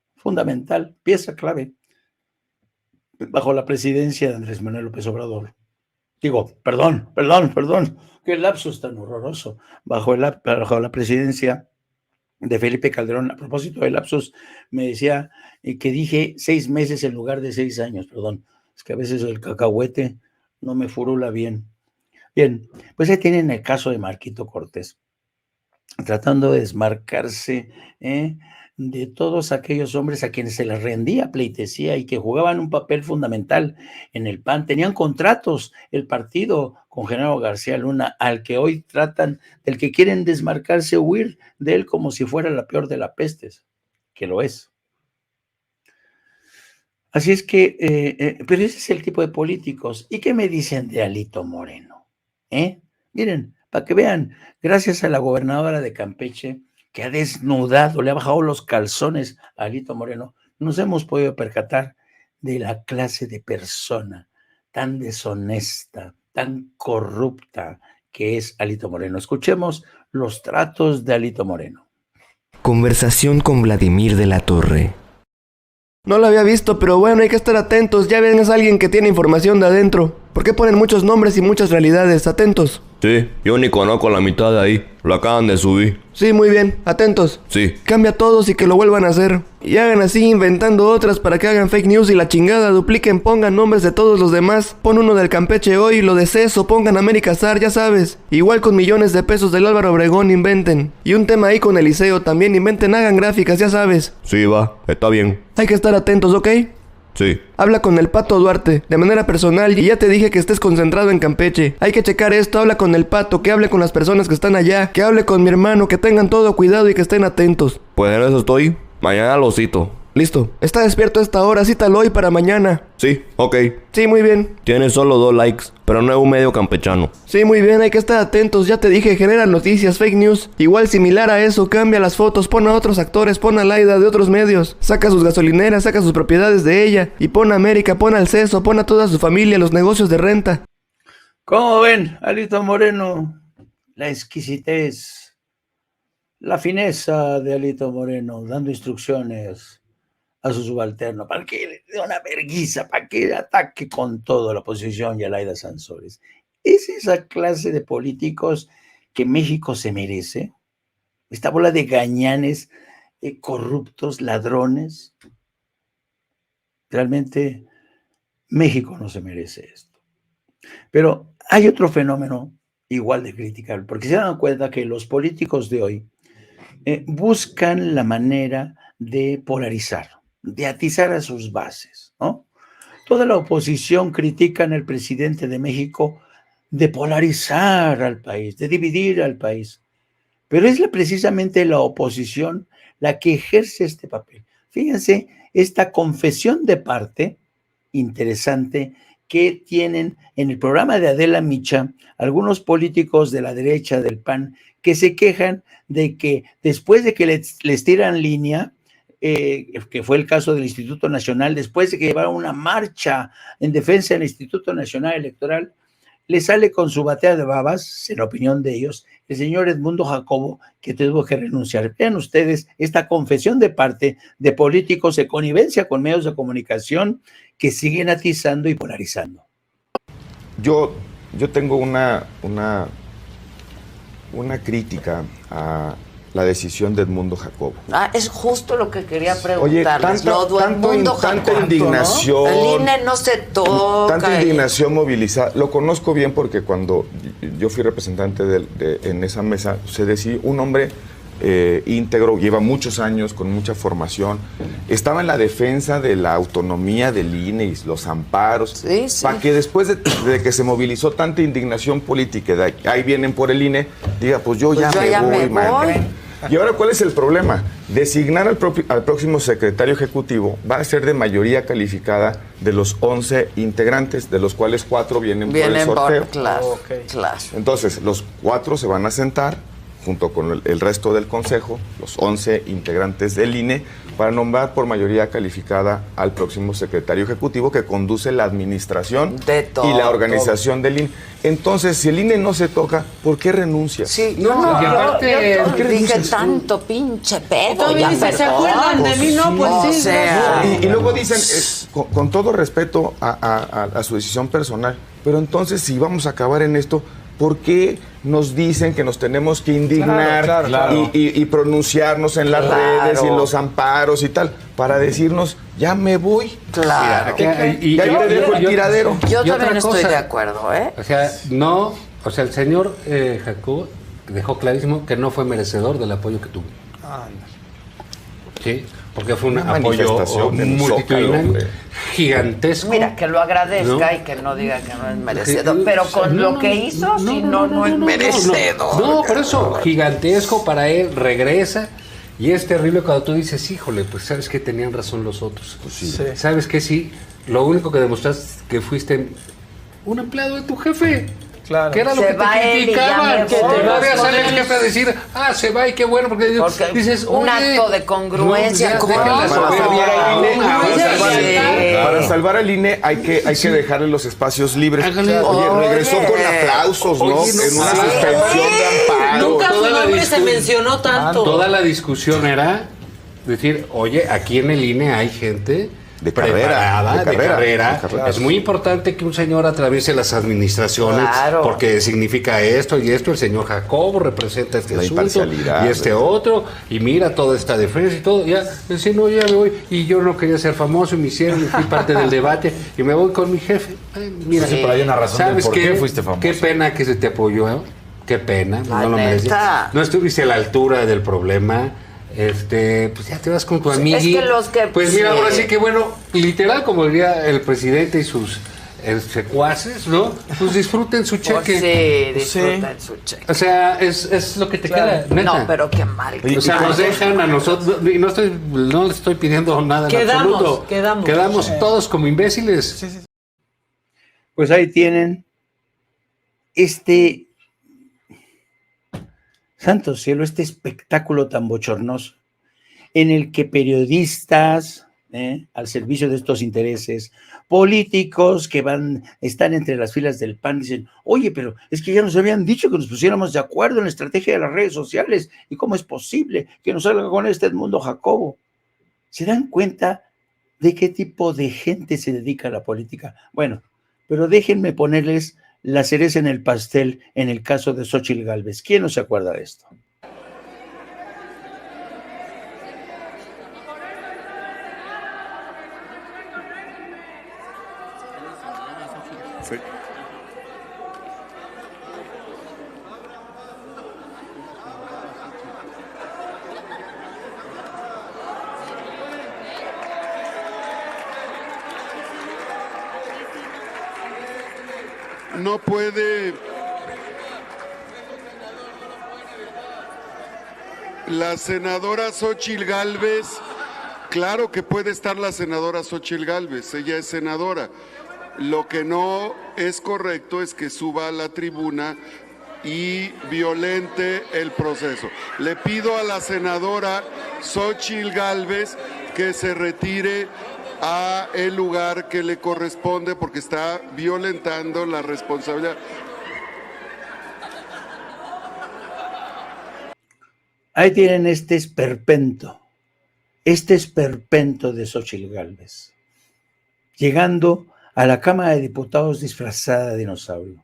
pieza clave bajo la presidencia de Andrés Manuel López Obrador? Digo, perdón, qué lapsus tan horroroso, bajo la presidencia de Felipe Calderón. A propósito de lapsus, me decía que dije 6 meses en lugar de 6 años, perdón, es que a veces el cacahuete no me furula bien. Bien, pues ahí tienen el caso de Marquito Cortés, tratando de desmarcarse de todos aquellos hombres a quienes se les rendía pleitesía y que jugaban un papel fundamental en el PAN. Tenían contratos el partido con Genaro García Luna, al que hoy tratan, del que quieren desmarcarse, huir de él como si fuera la peor de las pestes, que lo es. Así es que, pero ese es el tipo de políticos. ¿Y qué me dicen de Alito Moreno? Miren, para que vean, gracias a la gobernadora de Campeche, que ha desnudado, le ha bajado los calzones a Alito Moreno, nos hemos podido percatar de la clase de persona tan deshonesta, tan corrupta que es Alito Moreno. Escuchemos los tratos de Alito Moreno. Conversación con Vladimir de la Torre. No lo había visto, pero bueno, hay que estar atentos. Ya ven, es alguien que tiene información de adentro. ¿Por qué ponen muchos nombres y muchas realidades? Atentos. Sí, yo ni conozco la mitad de ahí. Lo acaban de subir. Sí, muy bien. Atentos. Sí. Cambia todos y que lo vuelvan a hacer. Y hagan así, inventando otras para que hagan fake news y la chingada. Dupliquen, pongan nombres de todos los demás. Pon uno del Campeche hoy, lo de Ceso, pongan América Zar, ya sabes. Igual con millones de pesos del Álvaro Obregón, inventen. Y un tema ahí con Eliseo, también inventen, hagan gráficas, ya sabes. Sí, va, está bien. Hay que estar atentos, ¿ok? Sí. Habla con el Pato Duarte, de manera personal, y ya te dije que estés concentrado en Campeche. Hay que checar esto, habla con el Pato, que hable con las personas que están allá, que hable con mi hermano, que tengan todo cuidado y que estén atentos. Pues en eso estoy. Mañana lo cito. Listo. Está despierto a esta hora, cítalo hoy para mañana. Sí, ok. Sí, muy bien. Tiene solo 2 likes, pero no es un medio campechano. Sí, muy bien, hay que estar atentos. Ya te dije, genera noticias, fake news. Igual similar a eso, cambia las fotos, pon a otros actores, pon a Laida de otros medios. Saca sus gasolineras, saca sus propiedades de ella. Y pon a América, pon al Ceso, pon a toda su familia, los negocios de renta. ¿Cómo ven, Alito Moreno? La exquisitez, la fineza de Alito Moreno, dando instrucciones a su subalterno, para que le dé una vergüenza, para que ataque con todo la oposición y a Laida Sansores. ¿Es esa clase de políticos que México se merece? Esta bola de gañanes, corruptos, ladrones. Realmente México no se merece esto. Pero hay otro fenómeno igual de criticable, porque se dan cuenta que los políticos de hoy buscan la manera de polarizar, de atizar a sus bases, ¿no? Toda la oposición critica al presidente de México de polarizar al país, de dividir al país, pero es precisamente la oposición la que ejerce este papel. Fíjense, esta confesión de parte interesante que tienen en el programa de Adela Micha algunos políticos de la derecha del PAN que se quejan de que después de que les tiran línea, que fue el caso del Instituto Nacional, después de que llevaron una marcha en defensa del Instituto Nacional Electoral, le sale con su batea de babas, en la opinión de ellos, el señor Edmundo Jacobo, que tuvo que renunciar. Vean ustedes esta confesión de parte de políticos de connivencia con medios de comunicación que siguen atizando y polarizando. Yo tengo una crítica a la decisión de Edmundo Jacobo. Es justo lo que quería preguntarles. Oye, tanta indignación. ¿No? El INE no se toca. Tanta indignación movilizada. Lo conozco bien porque cuando yo fui representante en esa mesa, se decía un hombre íntegro, lleva muchos años con mucha formación, estaba en la defensa de la autonomía del INE y los amparos, para que después de que se movilizó tanta indignación política, de ahí vienen por el INE, diga, pues yo ya me voy. Y ahora, ¿cuál es el problema? Designar al próximo secretario ejecutivo va a ser de mayoría calificada de los 11 integrantes, de los cuales 4 vienen por el sorteo. Claro. Entonces, los 4 se van a sentar junto con el resto del consejo, los 11 integrantes del INE, para nombrar por mayoría calificada al próximo secretario ejecutivo que conduce la administración y la organización del INE. Entonces, si el INE no se toca, ¿por qué renuncia? Sí, yo dije tanto pinche pedo. ¿Se acuerdan de mí? No, pues sí. Y luego dicen, con todo respeto a su decisión personal, pero entonces si vamos a acabar en esto, ¿por qué nos dicen que nos tenemos que indignar y pronunciarnos en las redes y en los amparos y tal? Para decirnos, ya me voy. Claro. Ya te dejo el tiradero. Yo también estoy de acuerdo, O sea, no O sea, el señor Jacobo dejó clarísimo que no fue merecedor del apoyo que tuvo. Sí, porque fue un apoyo multitudinario, gigantesco. Mira, que lo agradezca, ¿no? Y que no diga que no es merecedor. Pero con lo que hizo, si no es merecedor. No, por eso, gigantesco para él, regresa. Y es terrible cuando tú dices, híjole, pues sabes que tenían razón los otros. Pues sí. Sabes que sí, lo único que demostraste es que fuiste un empleado de tu jefe. Claro. Que era lo que te criticaban, que te va a salir el jefe a decir, se va y qué bueno, porque dices, un acto de congruencia. Para salvar al INE hay que dejarle los espacios libres. Oye, regresó con aplausos, ¿no? En una suspensión de amparo. Nunca su nombre se mencionó tanto. Toda la discusión era decir, oye, aquí en el INE hay gente de carrera. Es muy importante que un señor atraviese las administraciones, porque significa esto y esto. El señor Jacobo representa este asunto y este otro, y mira toda esta defensa y todo. Ya, decía, no, ya me voy, y yo no quería ser famoso, y me hicieron, y fui parte del debate, y me voy con mi jefe. Mira, pero hay una razón ¿sabes por qué fuiste famoso? Qué pena que se te apoyó, ¿eh? Qué pena, no lo merecías. No estuviste a la altura del problema. Pues ya te vas con tu amigui. Pues mira, ahora sí que bueno, literal, como diría el presidente y sus secuaces, ¿no? Pues disfruten su cheque. Disfruten su cheque. O sea, es lo que te queda, neta. No, pero qué mal. O sea, nos dejan a nosotros, y no le estoy pidiendo nada en absoluto. Quedamos todos como imbéciles. Pues ahí tienen santo cielo, este espectáculo tan bochornoso, en el que periodistas, al servicio de estos intereses, políticos que están entre las filas del PAN, dicen, oye, pero es que ya nos habían dicho que nos pusiéramos de acuerdo en la estrategia de las redes sociales, y cómo es posible que nos salga con este Edmundo Jacobo. ¿Se dan cuenta de qué tipo de gente se dedica a la política? Bueno, pero déjenme ponerles la cereza en el pastel en el caso de Xóchitl Gálvez. ¿Quién no se acuerda de esto? Sí. No puede la senadora Xóchitl Gálvez, claro que puede estar la senadora Xóchitl Gálvez, ella es senadora. Lo que no es correcto es que suba a la tribuna y violente el proceso. Le pido a la senadora Xóchitl Gálvez que se retire a el lugar que le corresponde porque está violentando la responsabilidad. Ahí tienen este esperpento de Xóchitl Gálvez, llegando a la Cámara de Diputados disfrazada de dinosaurio.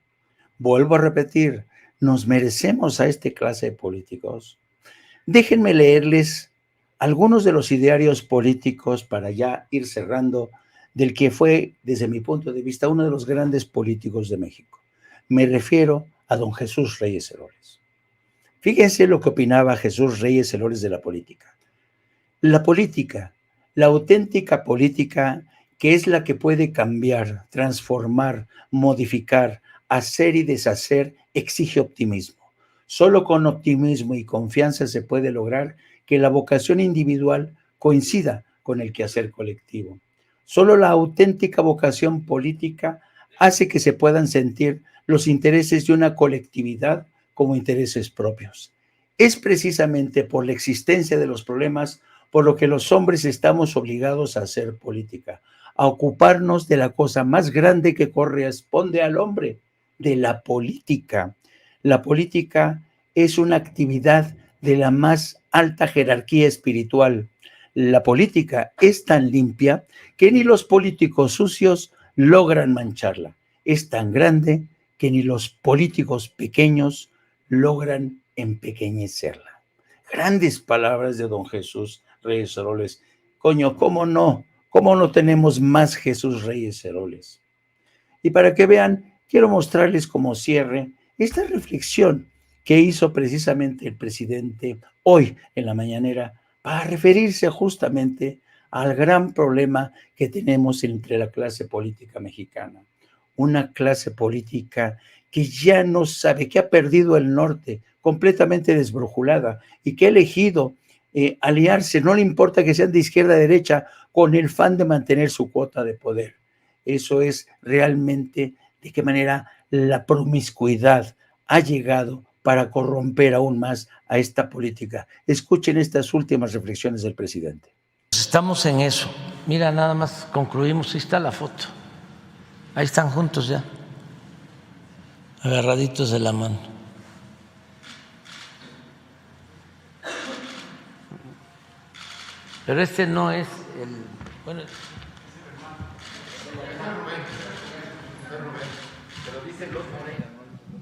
Vuelvo a repetir, nos merecemos a esta clase de políticos. Déjenme leerles algunos de los idearios políticos para ya ir cerrando del que fue, desde mi punto de vista, uno de los grandes políticos de México. Me refiero a don Jesús Reyes Heroles. Fíjense lo que opinaba Jesús Reyes Heroles de la política. La política, la auténtica política, que es la que puede cambiar, transformar, modificar, hacer y deshacer, exige optimismo. Solo con optimismo y confianza se puede lograr que la vocación individual coincida con el quehacer colectivo. Solo la auténtica vocación política hace que se puedan sentir los intereses de una colectividad como intereses propios. Es precisamente por la existencia de los problemas por lo que los hombres estamos obligados a hacer política, a ocuparnos de la cosa más grande que corresponde al hombre, de la política. La política es una actividad de la más alta jerarquía espiritual. La política es tan limpia que ni los políticos sucios logran mancharla. Es tan grande que ni los políticos pequeños logran empequeñecerla. Grandes palabras de don Jesús Reyes Heroles. Coño, ¿cómo no? ¿Cómo no tenemos más Jesús Reyes Heroles? Y para que vean, quiero mostrarles como cierre esta reflexión que hizo precisamente el presidente hoy en la mañanera para referirse justamente al gran problema que tenemos entre la clase política mexicana. Una clase política que ya no sabe, que ha perdido el norte, completamente desbrujulada, y que ha elegido aliarse, no le importa que sean de izquierda a derecha, con el fan de mantener su cuota de poder. Eso es realmente de qué manera la promiscuidad ha llegado para corromper aún más a esta política. Escuchen estas últimas reflexiones del presidente. Estamos en eso. Mira, nada más concluimos, ahí está la foto. Ahí están juntos ya, agarraditos de la mano. Pero este no es el... Bueno,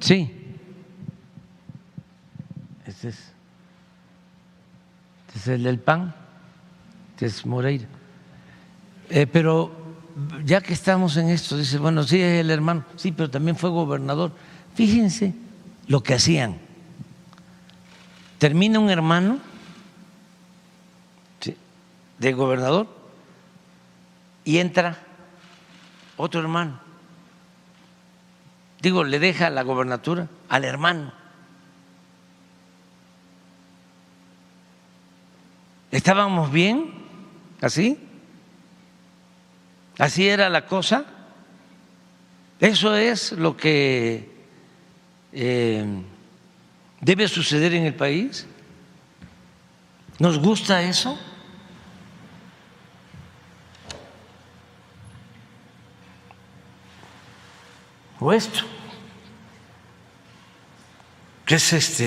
sí. Este es el del PAN, que es Moreira. Pero ya que estamos en esto, dice, bueno, sí es el hermano, sí, pero también fue gobernador. Fíjense lo que hacían. Termina un hermano, ¿sí?, de gobernador y entra otro hermano. Digo, le deja la gobernatura al hermano. ¿Estábamos bien así? ¿Así era la cosa? Eso es lo que debe suceder en el país. ¿Nos gusta eso? ¿O esto? ¿Qué es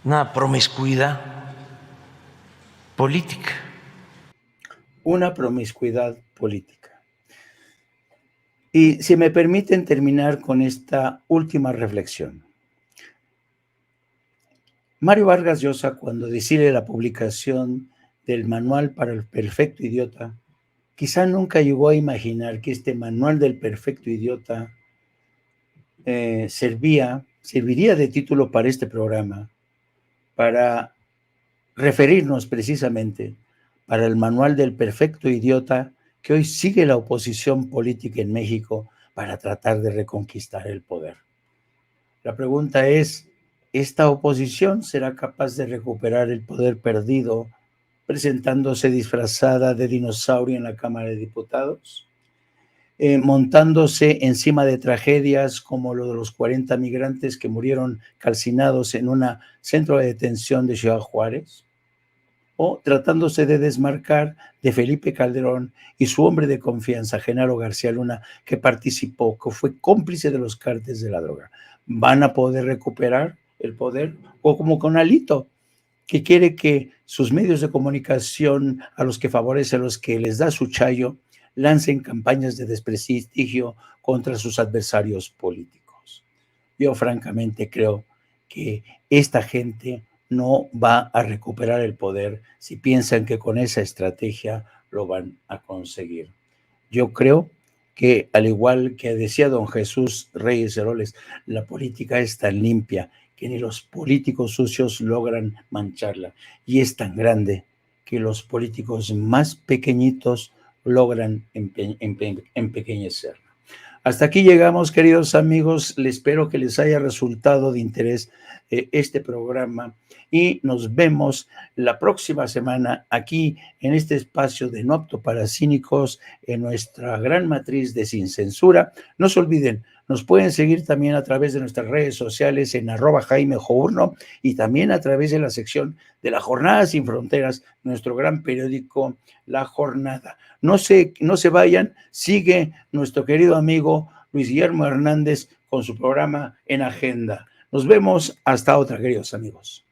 una promiscuidad política? Una promiscuidad política. Y si me permiten terminar con esta última reflexión. Mario Vargas Llosa, cuando decide la publicación del Manual para el Perfecto Idiota, quizá nunca llegó a imaginar que este Manual del Perfecto Idiota serviría de título para este programa, para referirnos precisamente para el Manual del Perfecto Idiota que hoy sigue la oposición política en México para tratar de reconquistar el poder. La pregunta es, ¿esta oposición será capaz de recuperar el poder perdido presentándose disfrazada de dinosaurio en la Cámara de Diputados? Montándose encima de tragedias como lo de los 40 migrantes que murieron calcinados en un centro de detención de Ciudad Juárez, o tratándose de desmarcar de Felipe Calderón y su hombre de confianza, Genaro García Luna, que participó, que fue cómplice de los cárteles de la droga. ¿Van a poder recuperar el poder? O como con Alito, que quiere que sus medios de comunicación, a los que favorece, a los que les da su chayo, lancen campañas de desprestigio contra sus adversarios políticos. Yo francamente creo que esta gente no va a recuperar el poder si piensan que con esa estrategia lo van a conseguir. Yo creo que, al igual que decía don Jesús Reyes Heroles, la política es tan limpia que ni los políticos sucios logran mancharla, y es tan grande que los políticos más pequeñitos logran empequeñecerla. Hasta aquí llegamos, queridos amigos. Les espero que les haya resultado de interés este programa y nos vemos la próxima semana aquí en este espacio de No Apto para Cínicos, en nuestra gran matriz de Sin Censura. No se olviden, nos pueden seguir también a través de nuestras redes sociales en @JaimeJourno y también a través de la sección de La Jornada Sin Fronteras, nuestro gran periódico La Jornada. No se vayan, sigue nuestro querido amigo Luis Guillermo Hernández con su programa En Agenda. Nos vemos hasta otra, queridos amigos.